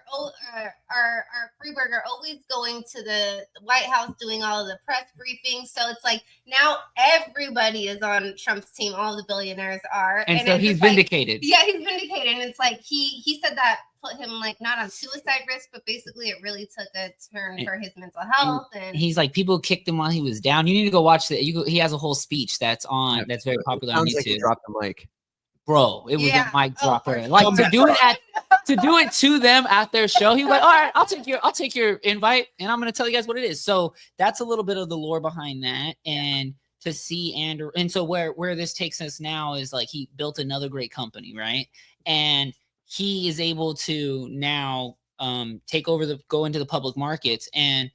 Freeberg are always going to the White House doing all of the press briefings. So it's like now everybody is on Trump's team. All the billionaires are. And so he's vindicated. Yeah, he's vindicated. And it's like he said that put him like not on suicide risk, but basically it really took a turn for his mental health. And he's like, people kicked him while he was down. You need to go watch that. He has a whole speech that's very popular on YouTube. Like he dropped the mic. Bro, it was a mic dropper. Like to do it to them at their show. He was like, all right, I'll take your invite and I'm gonna tell you guys what it is. So that's a little bit of the lore behind that. And to see and so where this takes us now is like he built another great company, right? And he is able to now go into the public markets. And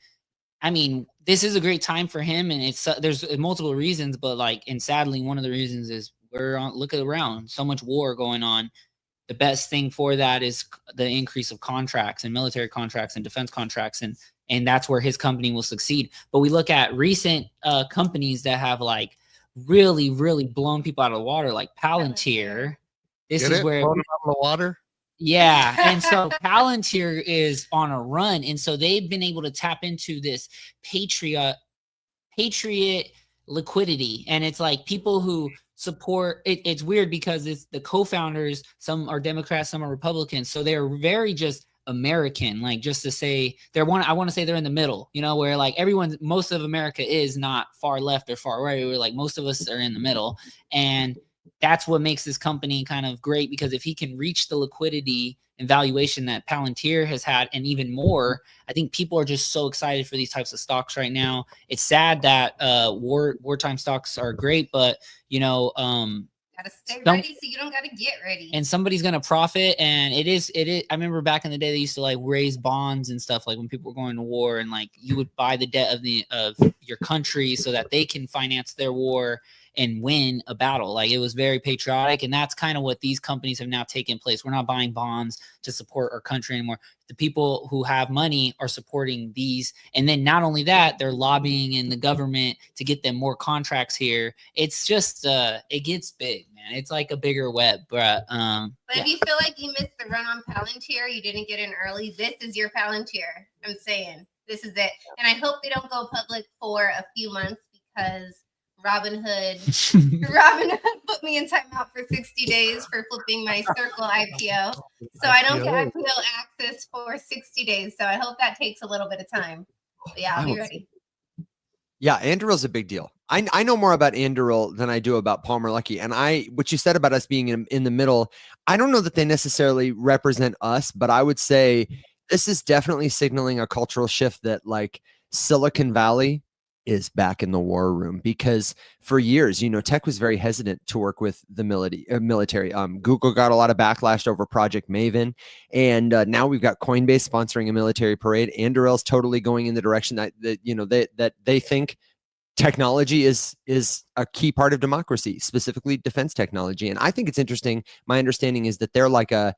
I mean, this is a great time for him, and it's there's multiple reasons, but like, and sadly, one of the reasons is look around, so much war going on. the best thing for that is the increase of contracts and military contracts and defense contracts. And that's where his company will succeed. But we look at recent companies that have like really, really blown people out of the water, like Palantir. This is where blown them out of the water. Yeah. And so Palantir is on a run. And so they've been able to tap into this patriot liquidity. And it's like people who support it. It's weird because it's the co-founders. Some are Democrats, some are Republicans. So they're very just American, like just to say I want to say they're in the middle, you know, where like most of America is not far left or far right. We're like, most of us are in the middle. And that's what makes this company kind of great, because if he can reach the liquidity and valuation that Palantir has had and even more, I think people are just so excited for these types of stocks right now. It's sad that wartime stocks are great, but you know, gotta stay ready so you don't gotta get ready. And somebody's gonna profit. And it is. I remember back in the day they used to like raise bonds and stuff, like when people were going to war, and like you would buy the debt of your country so that they can finance their war and win a battle. Like it was very patriotic. And that's kind of what these companies have now taken place. We're not buying bonds to support our country anymore. The people who have money are supporting these. And then not only that, they're lobbying in the government to get them more contracts here. It's just, it gets big, man. It's like a bigger web. But if you feel like you missed the run on Palantir, you didn't get in early, this is your Palantir. I'm saying this is it. And I hope they don't go public for a few months, because Robinhood put me in timeout for 60 days for flipping my Circle IPO. So I don't get IPO access for 60 days. So I hope that takes a little bit of time. But yeah, I'll be ready. Yeah, Anduril's a big deal. I know more about Anduril than I do about Palmer Luckey. And what you said about us being in the middle, I don't know that they necessarily represent us, but I would say this is definitely signaling a cultural shift that like Silicon Valley is back in the war room, because for years, you know, tech was very hesitant to work with the military. Google got a lot of backlash over Project Maven, and now we've got Coinbase sponsoring a military parade. Anduril's totally going in the direction that you know that they think technology is a key part of democracy, specifically defense technology. And I think it's interesting. My understanding is that they're like a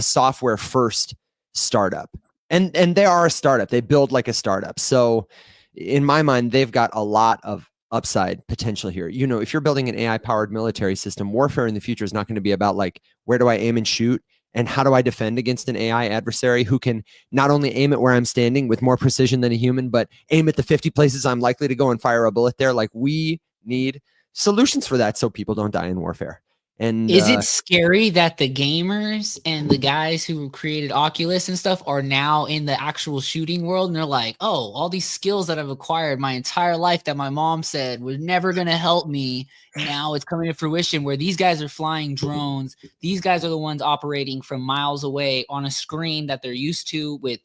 software first startup, and they are a startup. They build like a startup. So in my mind, they've got a lot of upside potential here. You know, if you're building an AI powered military system, warfare in the future is not going to be about like, where do I aim and shoot? And how do I defend against an AI adversary who can not only aim at where I'm standing with more precision than a human, but aim at the 50 places I'm likely to go and fire a bullet there? Like, we need solutions for that so people don't die in warfare. And is it scary that the gamers and the guys who created Oculus and stuff are now in the actual shooting world, and they're like, oh, all these skills that I've acquired my entire life that my mom said was never going to help me, now it's coming to fruition, where these guys are flying drones. These guys are the ones operating from miles away on a screen that they're used to with,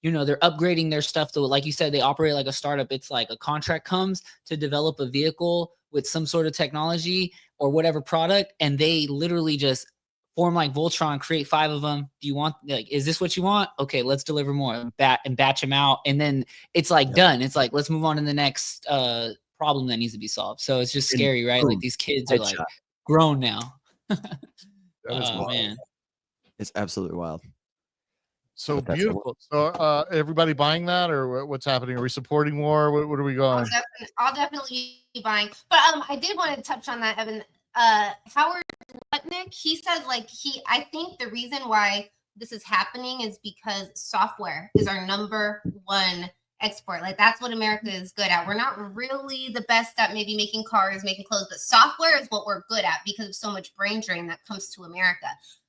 you know, they're upgrading their stuff to, like you said, they operate like a startup. It's like a contract comes to develop a vehicle with some sort of technology or whatever product, and they literally just form like Voltron, create 5 of them. Do you want, like, is this what you want? Okay, let's deliver more and batch them out. And then it's like done. It's like, let's move on to the next problem that needs to be solved. So it's just scary, right? Like these kids are like grown now. Oh man. It's absolutely wild. So beautiful. So everybody buying that, or what's happening? Are we supporting war? What are we going? I'll definitely be buying. But I did want to touch on that, Evan. Howard Lutnick, he said like I think the reason why this is happening is because software is our #1 export. Like that's what America is good at. We're not really the best at maybe making cars, making clothes, but software is what we're good at because of so much brain drain that comes to America.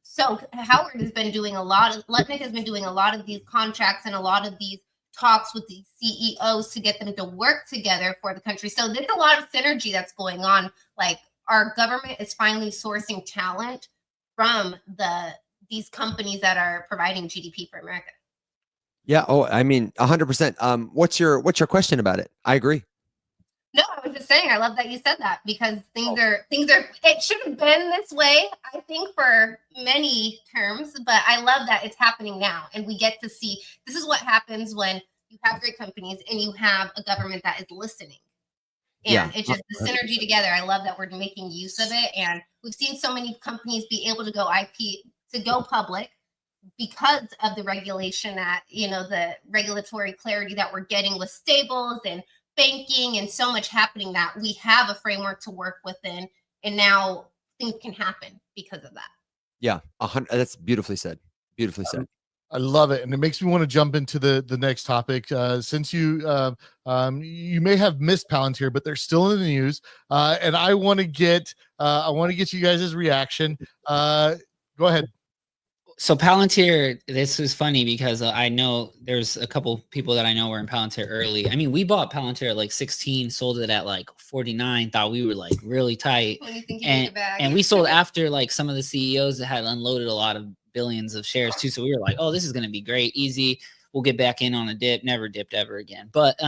So Howard has been doing Lutnick has been doing a lot of these contracts and a lot of these talks with the CEOs to get them to work together for the country. So there's a lot of synergy that's going on. Like our government is finally sourcing talent from these companies that are providing GDP for America. Yeah. Oh, I mean, 100%. What's your question about it? I agree. No, I was just saying, I love that you said that because things are, it should have been this way, I think, for many terms, but I love that it's happening now. And we get to see, this is what happens when you have great companies and you have a government that is listening. And it's just the synergy together. I love that we're making use of it. And we've seen so many companies be able to go to go public because of the regulation that, the regulatory clarity that we're getting with stables and banking and so much happening, that we have a framework to work within. And now things can happen because of that. Yeah, 100. That's beautifully said. Beautifully said. I love it, and it makes me want to jump into the next topic. Since you may have missed Palantir, but they're still in the news, and I want to get you guys' reaction. Go ahead. So Palantir, this is funny because I know there's a couple people that I know were in Palantir early. I mean, we bought Palantir at like 16, sold it at like 49, thought we were like really tight. And we sold after like some of the CEOs that had unloaded a lot of billions of shares too. So we were like, oh, this is going to be great. Easy. We'll get back in on a dip. Never dipped ever again. But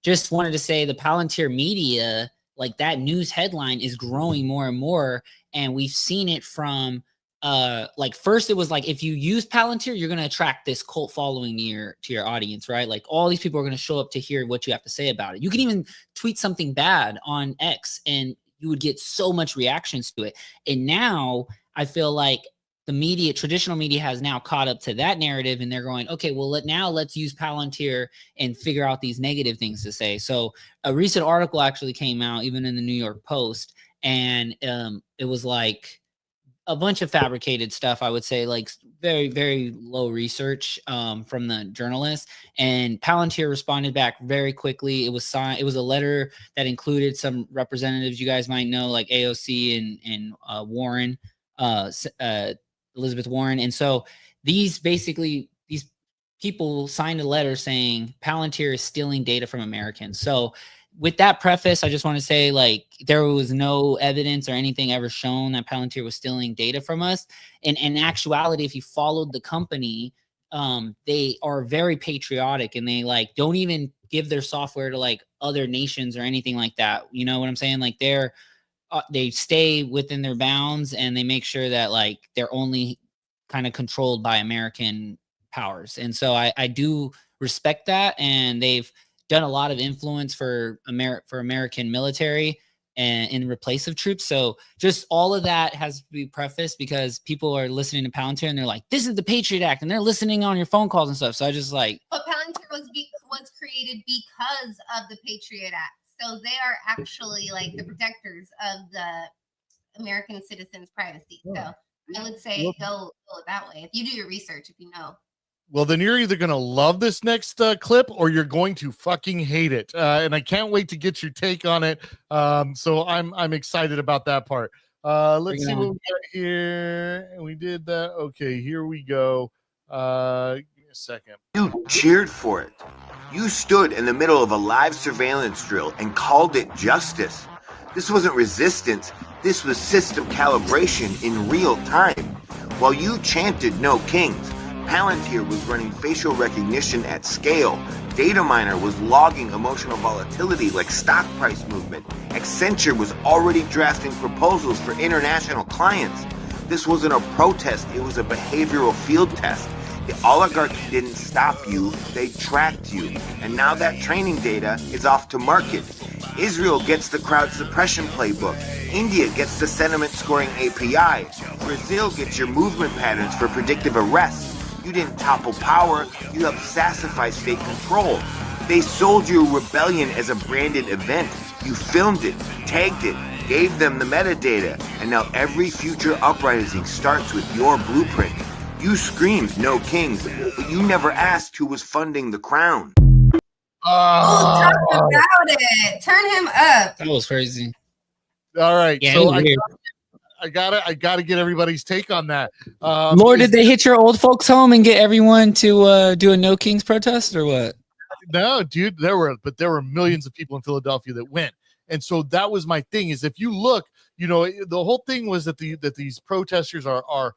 just wanted to say the Palantir media, like that news headline is growing more and more. And we've seen it from like first it was like, if you use Palantir, you're going to attract this cult following to your audience, right? Like all these people are going to show up to hear what you have to say about it. You can even tweet something bad on X and you would get so much reactions to it. And now I feel like the media, traditional media, has now caught up to that narrative, and they're going, okay, well, let's use Palantir and figure out these negative things to say. So a recent article actually came out, even in the New York Post, and it was like a bunch of fabricated stuff, I would say, like very, very low research from the journalist. And Palantir responded back very quickly. It was signed. It was a letter that included some representatives you guys might know, like AOC and Warren, Elizabeth Warren. And so these people signed a letter saying Palantir is stealing data from Americans. So with that preface, I just want to say, like, there was no evidence or anything ever shown that Palantir was stealing data from us. And in actuality, if you followed the company, they are very patriotic, and they like don't even give their software to like other nations or anything like that. You know what I'm saying? Like they stay within their bounds, and they make sure that like they're only kind of controlled by American powers. And so I do respect that. And they've done a lot of influence for American military and in replace of troops. So just all of that has to be prefaced because people are listening to Palantir and they're like, this is the Patriot Act, and they're listening on your phone calls and stuff. So I just like, but Palantir was created because of the Patriot Act. So they are actually like the protectors of the American citizens' privacy. So I would say go that way. If you do your research, if you know. Well, then you're either going to love this next clip or you're going to fucking hate it. And I can't wait to get your take on it. So I'm excited about that part. Let's see what we got here. We did that. Okay, here we go. Give me a second. You cheered for it. You stood in the middle of a live surveillance drill and called it justice. This wasn't resistance. This was system calibration in real time. While you chanted no kings, Palantir was running facial recognition at scale. Dataminer was logging emotional volatility like stock price movement. Accenture was already drafting proposals for international clients. This wasn't a protest, it was a behavioral field test. The oligarchy didn't stop you, they tracked you. And now that training data is off to market. Israel gets the crowd suppression playbook. India gets the sentiment scoring API. Brazil gets your movement patterns for predictive arrests. You didn't topple power, you helped sassify state control. They sold you a rebellion as a branded event. You filmed it, tagged it, gave them the metadata, and now every future uprising starts with your blueprint. You screamed no kings, but you never asked who was funding the crown. Talk about it. Turn him up. That was crazy. All right. Yeah, So I gotta get everybody's take on that. Lord, did they hit your old folks home and get everyone to do a No Kings protest or what? No, dude, there were millions of people in Philadelphia that went. And so that was my thing, is if you look, the whole thing was that these protesters are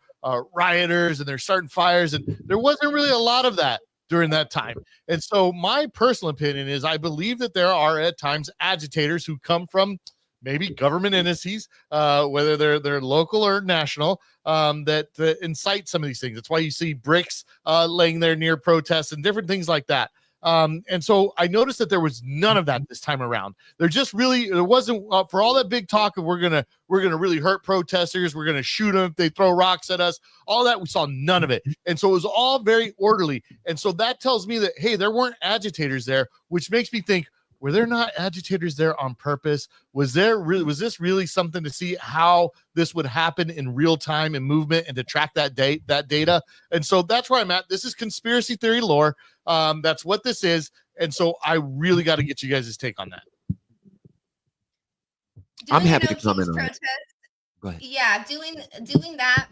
rioters and they're starting fires, and there wasn't really a lot of that during that time. And so my personal opinion is I believe that there are at times agitators who come from maybe government entities, whether they're local or national, that incite some of these things. That's why you see bricks laying there near protests and different things like that. And so I noticed that there was none of that this time around. There wasn't for all that big talk of we're gonna really hurt protesters, we're gonna shoot them if they throw rocks at us, all that, we saw none of it. And so it was all very orderly. And so that tells me that, hey, there weren't agitators there, which makes me think, were there not agitators there on purpose? Was this really something to see how this would happen in real time and movement and to track that data? And so that's where I'm at. This is conspiracy theory lore. That's what this is. And so I really got to get you guys' take on that. I'm happy to comment on it. Go ahead. Yeah, doing that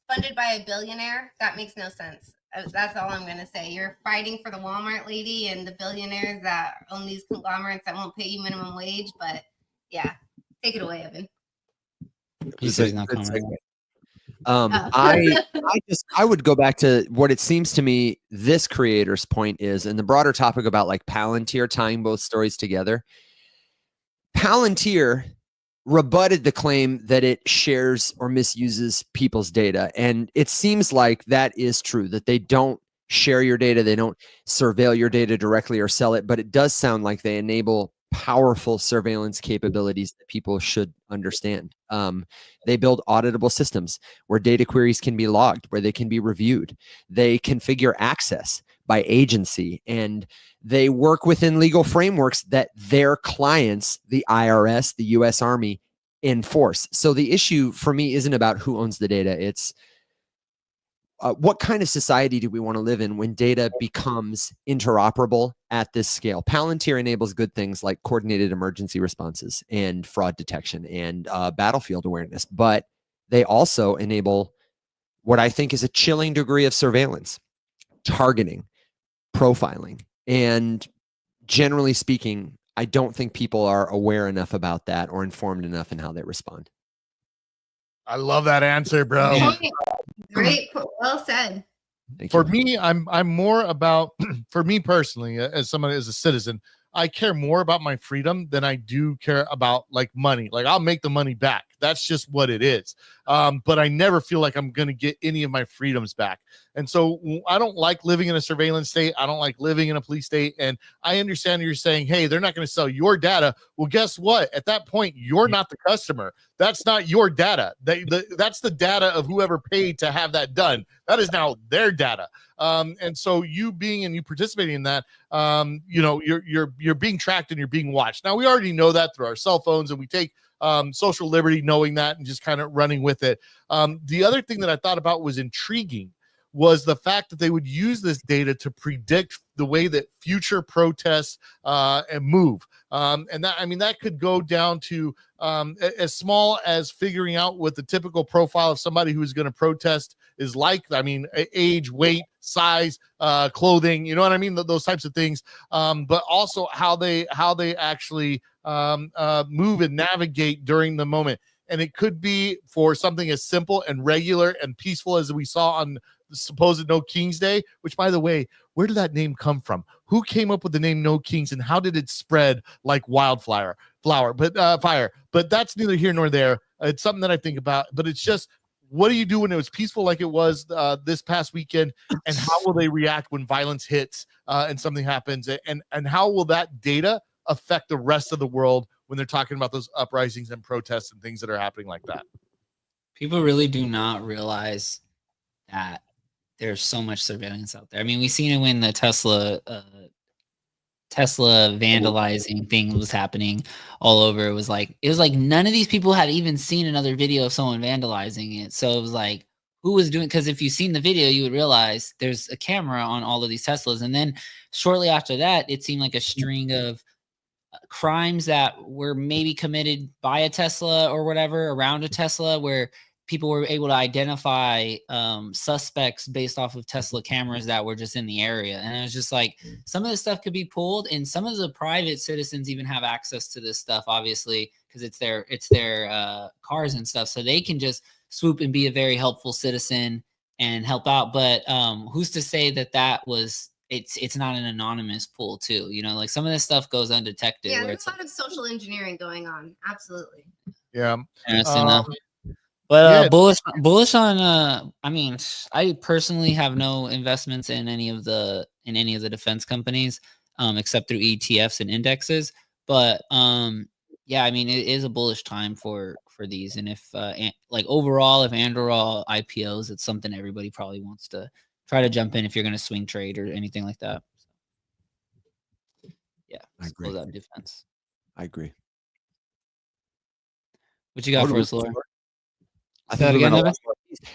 funded by a billionaire, that makes no sense. That's all I'm going to say. You're fighting for the Walmart lady and the billionaires that own these conglomerates that won't pay you minimum wage. But yeah, take it away, Evan. He says not commenting. I would go back to what it seems to me this creator's point is, and the broader topic about like Palantir tying both stories together. Palantir rebutted the claim that it shares or misuses people's data. And it seems like that is true, that they don't share your data. They don't surveil your data directly or sell it, but it does sound like they enable powerful surveillance capabilities that people should understand. They build auditable systems where data queries can be logged, where they can be reviewed. They configure access by agency, and they work within legal frameworks that their clients, the IRS, the US Army, enforce. So the issue for me isn't about who owns the data. It's what kind of society do we want to live in when data becomes interoperable at this scale? Palantir enables good things like coordinated emergency responses and fraud detection and battlefield awareness, but they also enable what I think is a chilling degree of surveillance, targeting, profiling. And generally speaking, I don't think people are aware enough about that or informed enough in how they respond. I love that answer, bro. Great. Well said. For me, I'm more about, for me personally, as someone, as a citizen, I care more about my freedom than I do care about like money. Like I'll make the money back. That's just what it is. But I never feel like I'm going to get any of my freedoms back. And so I don't like living in a surveillance state. I don't like living in a police state. And I understand you're saying, hey, they're not going to sell your data. Well, guess what? At that point, you're not the customer. That's not your data. That's the data of whoever paid to have that done. That is now their data. And so you participating in that, you're being tracked and you're being watched. Now, we already know that through our cell phones, and we take social liberty knowing that and just kind of running with it. The other thing that I thought about was intriguing was the fact that they would use this data to predict the way that future protests and move. And that could go down to as small as figuring out what the typical profile of somebody who's going to protest is like. I mean, age, weight, size, clothing, you know what I mean? Those types of things. But also how they actually move and navigate during the moment. And it could be for something as simple and regular and peaceful as we saw on the supposed No Kings Day, which, by the way, where did that name come from? Who came up with the name No Kings, and how did it spread like wildfire? Fire. But that's neither here nor there. It's something that I think about, but it's just, what do you do when it was peaceful like it was this past weekend, and how will they react when violence hits and something happens, and how will that data affect the rest of the world when they're talking about those uprisings and protests and things that are happening like that? People really do not realize that there's so much surveillance out there. I mean, we've seen it when the Tesla vandalizing thing was happening all over. It was like none of these people had even seen another video of someone vandalizing it. So it was like, who was doing? Because if you've seen the video, you would realize there's a camera on all of these Teslas. And then shortly after that, it seemed like a string of crimes that were maybe committed by a Tesla or whatever around a Tesla, where people were able to identify suspects based off of Tesla cameras that were just in the area. And it was just like, some of this stuff could be pulled, and some of the private citizens even have access to this stuff, obviously, because it's their cars and stuff. So they can just swoop and be a very helpful citizen and help out. But who's to say that was, it's not an anonymous pool too, like some of this stuff goes undetected. Yeah, where there's a lot of social engineering going on. Absolutely. Yeah. But bullish on I mean, I personally have no investments in any of the in any of the defense companies, except through ETFs and indexes. But yeah, I mean, it is a bullish time for these. And if like overall, if Andorra IPOs, it's something everybody probably wants to try to jump in if you're going to swing trade or anything like that. Yeah, I agree. close out defense. I agree. What you got for us, Laura? I think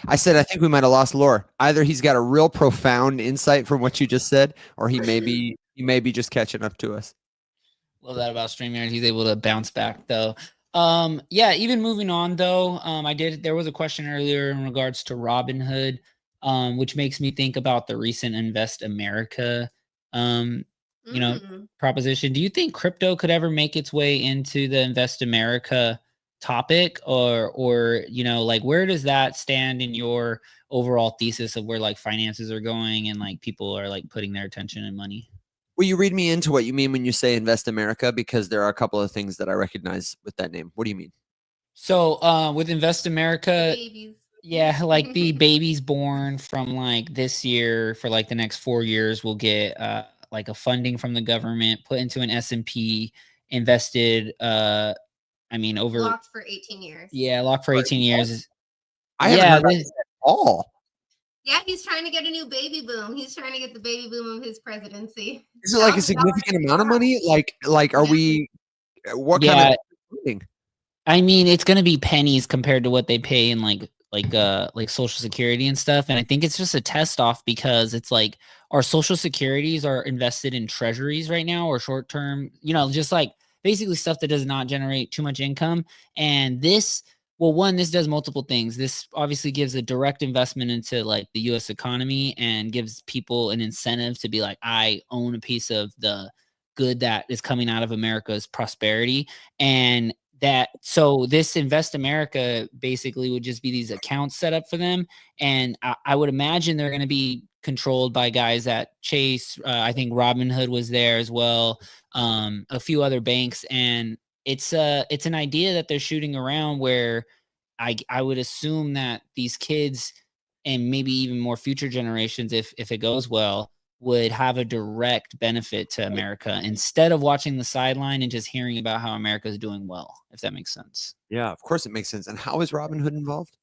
I said I think we might have lost Lore. Either he's got a real profound insight from what you just said, or he may be just catching up to us. Love that about StreamYard. He's able to bounce back though. Yeah, even moving on though, there was a question earlier in regards to Robinhood, which makes me think about the recent Invest America proposition. Do you think crypto could ever make its way into the Invest America topic, or like where does that stand in your overall thesis of where like finances are going and like people are like putting their attention and money? Will you read me into what you mean when you say Invest America? Because there are a couple of things that I recognize with that name. What do you mean? So with Invest America, yeah, like the babies born from like this year for like the next 4 years will get like a funding from the government, put into an S&P, invested over locked for 18 years. Yeah, locked for 18 years. I haven't heard about this at all. Yeah, he's trying to get a new baby boom. He's trying to get the baby boom of his presidency. Is it like a significant amount of money? Like are we what kind of funding? I mean, it's gonna be pennies compared to what they pay in like Social Security and stuff. And I think it's just a test off because it's like our Social Securities are invested in treasuries right now or short term, just like basically stuff that does not generate too much income. And this does multiple things. This obviously gives a direct investment into like the US economy and gives people an incentive to be like, I own a piece of the good that is coming out of America's prosperity. And so this Invest America basically would just be these accounts set up for them. And I would imagine they're going to be controlled by guys at Chase. I think Robinhood was there as well. A few other banks. And it's an idea that they're shooting around where I would assume that these kids and maybe even more future generations, if it goes well, would have a direct benefit to America instead of watching the sideline and just hearing about how America is doing well, if that makes sense. Yeah, of course it makes sense. And how is Robinhood involved?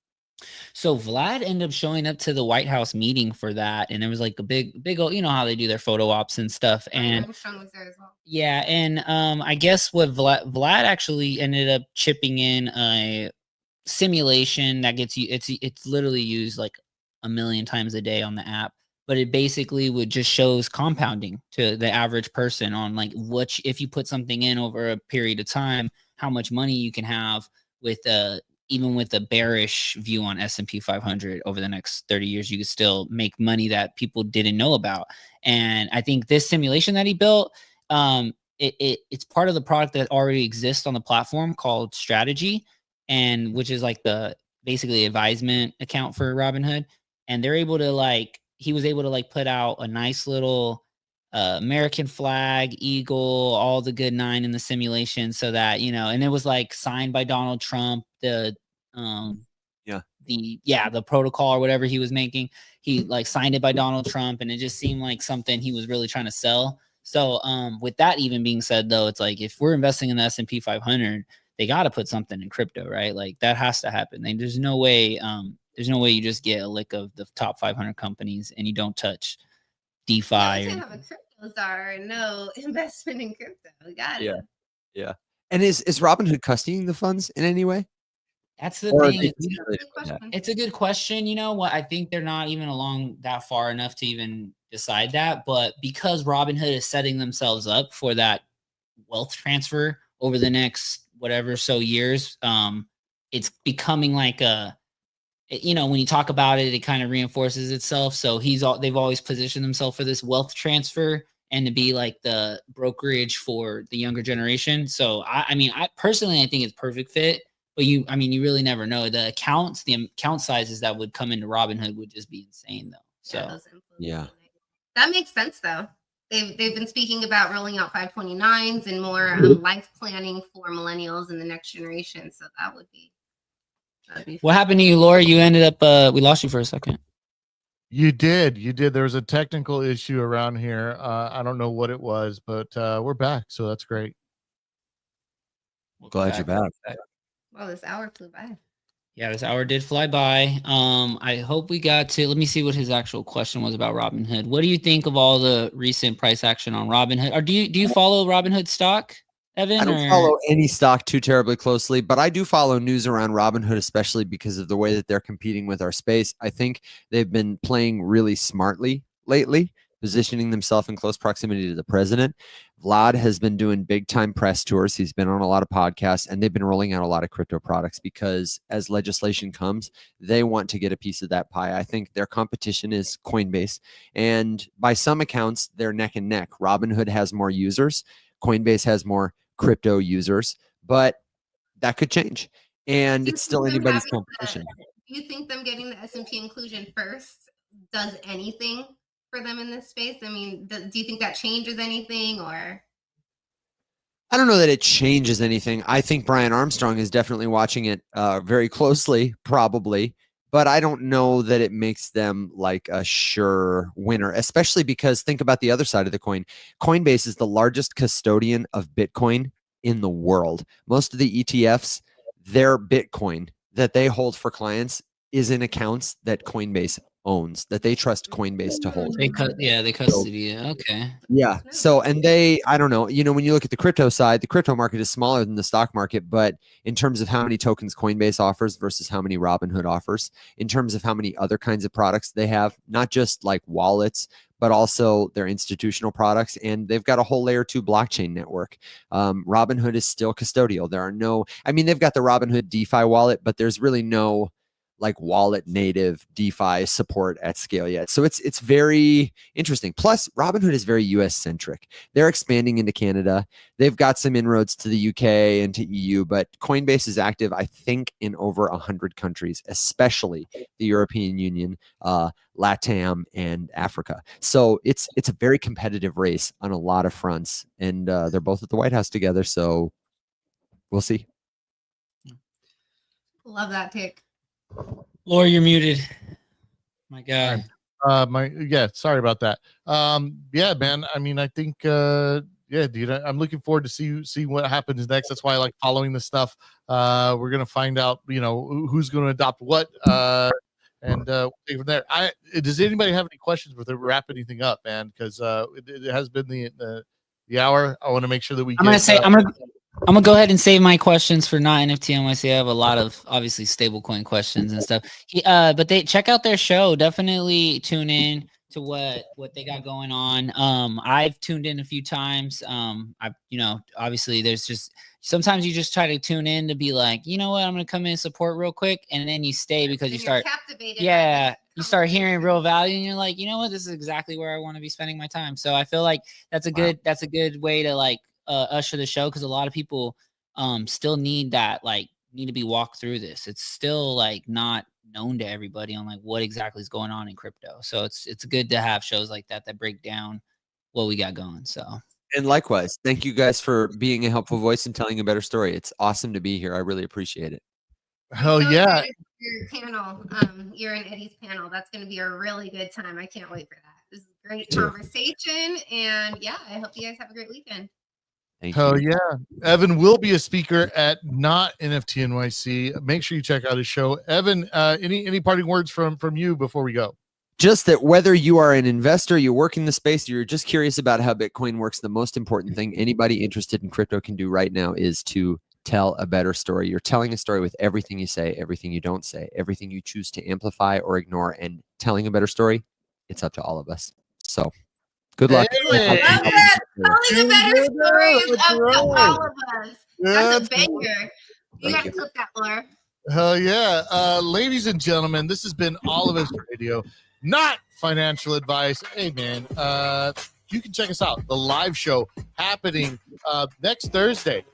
So Vlad ended up showing up to the White House meeting for that. And there was like a big old, how they do their photo ops and stuff. And Sean was there as well. Yeah. And I guess what Vlad actually ended up chipping in a simulation that gets you, it's literally used like a million times a day on the app. But it basically would just shows compounding to the average person on like if you put something in over a period of time, how much money you can have with even with a bearish view on S&P 500 over the next 30 years, you could still make money that people didn't know about. And I think this simulation that he built, it's part of the product that already exists on the platform called Strategy, and which is like the basically advisement account for Robinhood. And they're able to he was able to put out a nice little American flag, eagle, all the good 9 in the simulation so that, and it was signed by Donald Trump, the protocol or whatever he was making. He signed it by Donald Trump, and it just seemed like something he was really trying to sell. So with that even being said, though, it's like if we're investing in the S&P 500, they got to put something in crypto, right? Like that has to happen. There's no way you just get a lick of the top 500 companies and you don't touch DeFi. You can't have a crypto czar and no investment in crypto. We got it. Yeah. And is Robinhood custodying the funds in any way? That's the thing. It's a good question. You know what? I think they're not even along that far enough to even decide that. But because Robinhood is setting themselves up for that wealth transfer over the next whatever so years, it's becoming like when you talk about it, it kind of reinforces itself. So they've always positioned themselves for this wealth transfer and to be like the brokerage for the younger generation. So I personally, I think it's perfect fit. But you really never know. The account sizes that would come into Robinhood would just be insane, though. So yeah, that makes sense, though. They've been speaking about rolling out 529s and more life planning for millennials and the next generation. So that would be. What happened to you, Laura? You ended up we lost you for a second. You did. There was a technical issue around here. I don't know what it was, but we're back, so that's great. Glad you're back. Well, this hour flew by. Yeah, this hour did fly by. I hope we got to. Let me see what his actual question was about Robinhood. What do you think of all the recent price action on Robinhood? Or do you follow Robinhood stock, Evan? I don't follow any stock too terribly closely, but I do follow news around Robinhood, especially because of the way that they're competing with our space. I think they've been playing really smartly lately, positioning themselves in close proximity to the president. Vlad has been doing big time press tours. He's been on a lot of podcasts, and they've been rolling out a lot of crypto products because as legislation comes, they want to get a piece of that pie. I think their competition is Coinbase, and by some accounts, they're neck and neck. Robinhood has more users. Coinbase has more crypto users, but that could change. And it's still anybody's competition. Do you think them getting the S&P inclusion first does anything for them in this space? I mean, do you think that changes anything, or? I don't know that it changes anything. I think Brian Armstrong is definitely watching it very closely, probably, but I don't know that it makes them like a sure winner, especially because think about the other side of the coin. Coinbase is the largest custodian of Bitcoin in the world. Most of the ETFs, their Bitcoin that they hold for clients is in accounts that Coinbase owns, that they trust Coinbase to hold. They custody it. Okay. Yeah. So, and I don't know, when you look at the crypto side, the crypto market is smaller than the stock market, but in terms of how many tokens Coinbase offers versus how many Robinhood offers, in terms of how many other kinds of products they have, not just like wallets, but also their institutional products. And they've got a whole layer 2 blockchain network. Robinhood is still custodial. They've got the Robinhood DeFi wallet, but there's really no like wallet native DeFi support at scale yet. So it's very interesting. Plus, Robinhood is very US centric. They're expanding into Canada. They've got some inroads to the UK and to EU, but Coinbase is active, I think, in over 100 countries, especially the European Union, LATAM, and Africa. So it's a very competitive race on a lot of fronts, and they're both at the White House together. So we'll see. Love that take. Laura, you're muted. My God. Sorry about that. Yeah, man. I mean, I think dude, I'm looking forward to see what happens next. That's why I like following this stuff. We're gonna find out, who's gonna adopt what, and take from there. Does anybody have any questions before we wrap anything up, man? Because it has been the hour. I want to make sure that I'm gonna go ahead and save my questions for not NFT NYC. I have a lot of obviously stablecoin questions and stuff. But they check out their show. Definitely tune in to what they got going on. I've tuned in a few times. Obviously there's just sometimes you just try to tune in to be like, you know what, I'm gonna come in and support real quick, and then you stay because you start captivated. Yeah, you start hearing real value, and you're like, you know what, this is exactly where I want to be spending my time. So I feel like that's a good way to like usher the show, because a lot of people still need to be walked through this. It's still like not known to everybody on like what exactly is going on in crypto. So it's good to have shows like that break down what we got going. So, and likewise, thank you guys for being a helpful voice and telling a better story. It's awesome to be here. I really appreciate it. Hell yeah. Your panel, you're in Eddie's panel. That's going to be a really good time. I can't wait for that. This is a great conversation, and yeah, I hope you guys have a great weekend. Hell yeah. Evan will be a speaker at Not NFT NYC. Make sure you check out his show. Evan, any parting words from you before we go? Just that whether you are an investor, you work in the space, you're just curious about how Bitcoin works, the most important thing anybody interested in crypto can do right now is to tell a better story. You're telling a story with everything you say, everything you don't say, everything you choose to amplify or ignore, and telling a better story, it's up to all of us. So good luck. Hey. Telling a better story is up to all of us. That's a banger. You got to clip that, Laura. Hell yeah. Ladies and gentlemen, this has been All of Us Radio, not financial advice. Hey, man, you can check us out. The live show happening next Thursday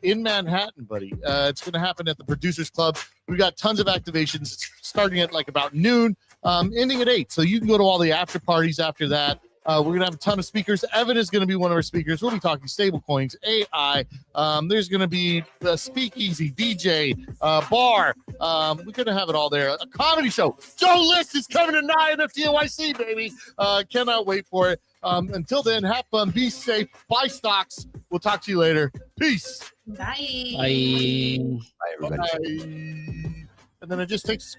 in Manhattan, buddy. It's going to happen at the Producers Club. We got tons of activations starting at like about noon, ending at 8. So you can go to all the after parties after that. We're going to have a ton of speakers. Evan is going to be one of our speakers. We'll be talking stable coins, AI. There's going to be a speakeasy, DJ, bar. We're going to have it all there. A comedy show. Joe List is coming to 9 FTNYC, baby. Cannot wait for it. Until then, have fun, be safe, buy stocks. We'll talk to you later. Peace. Bye. Bye. Bye, everybody. Bye. And then it just takes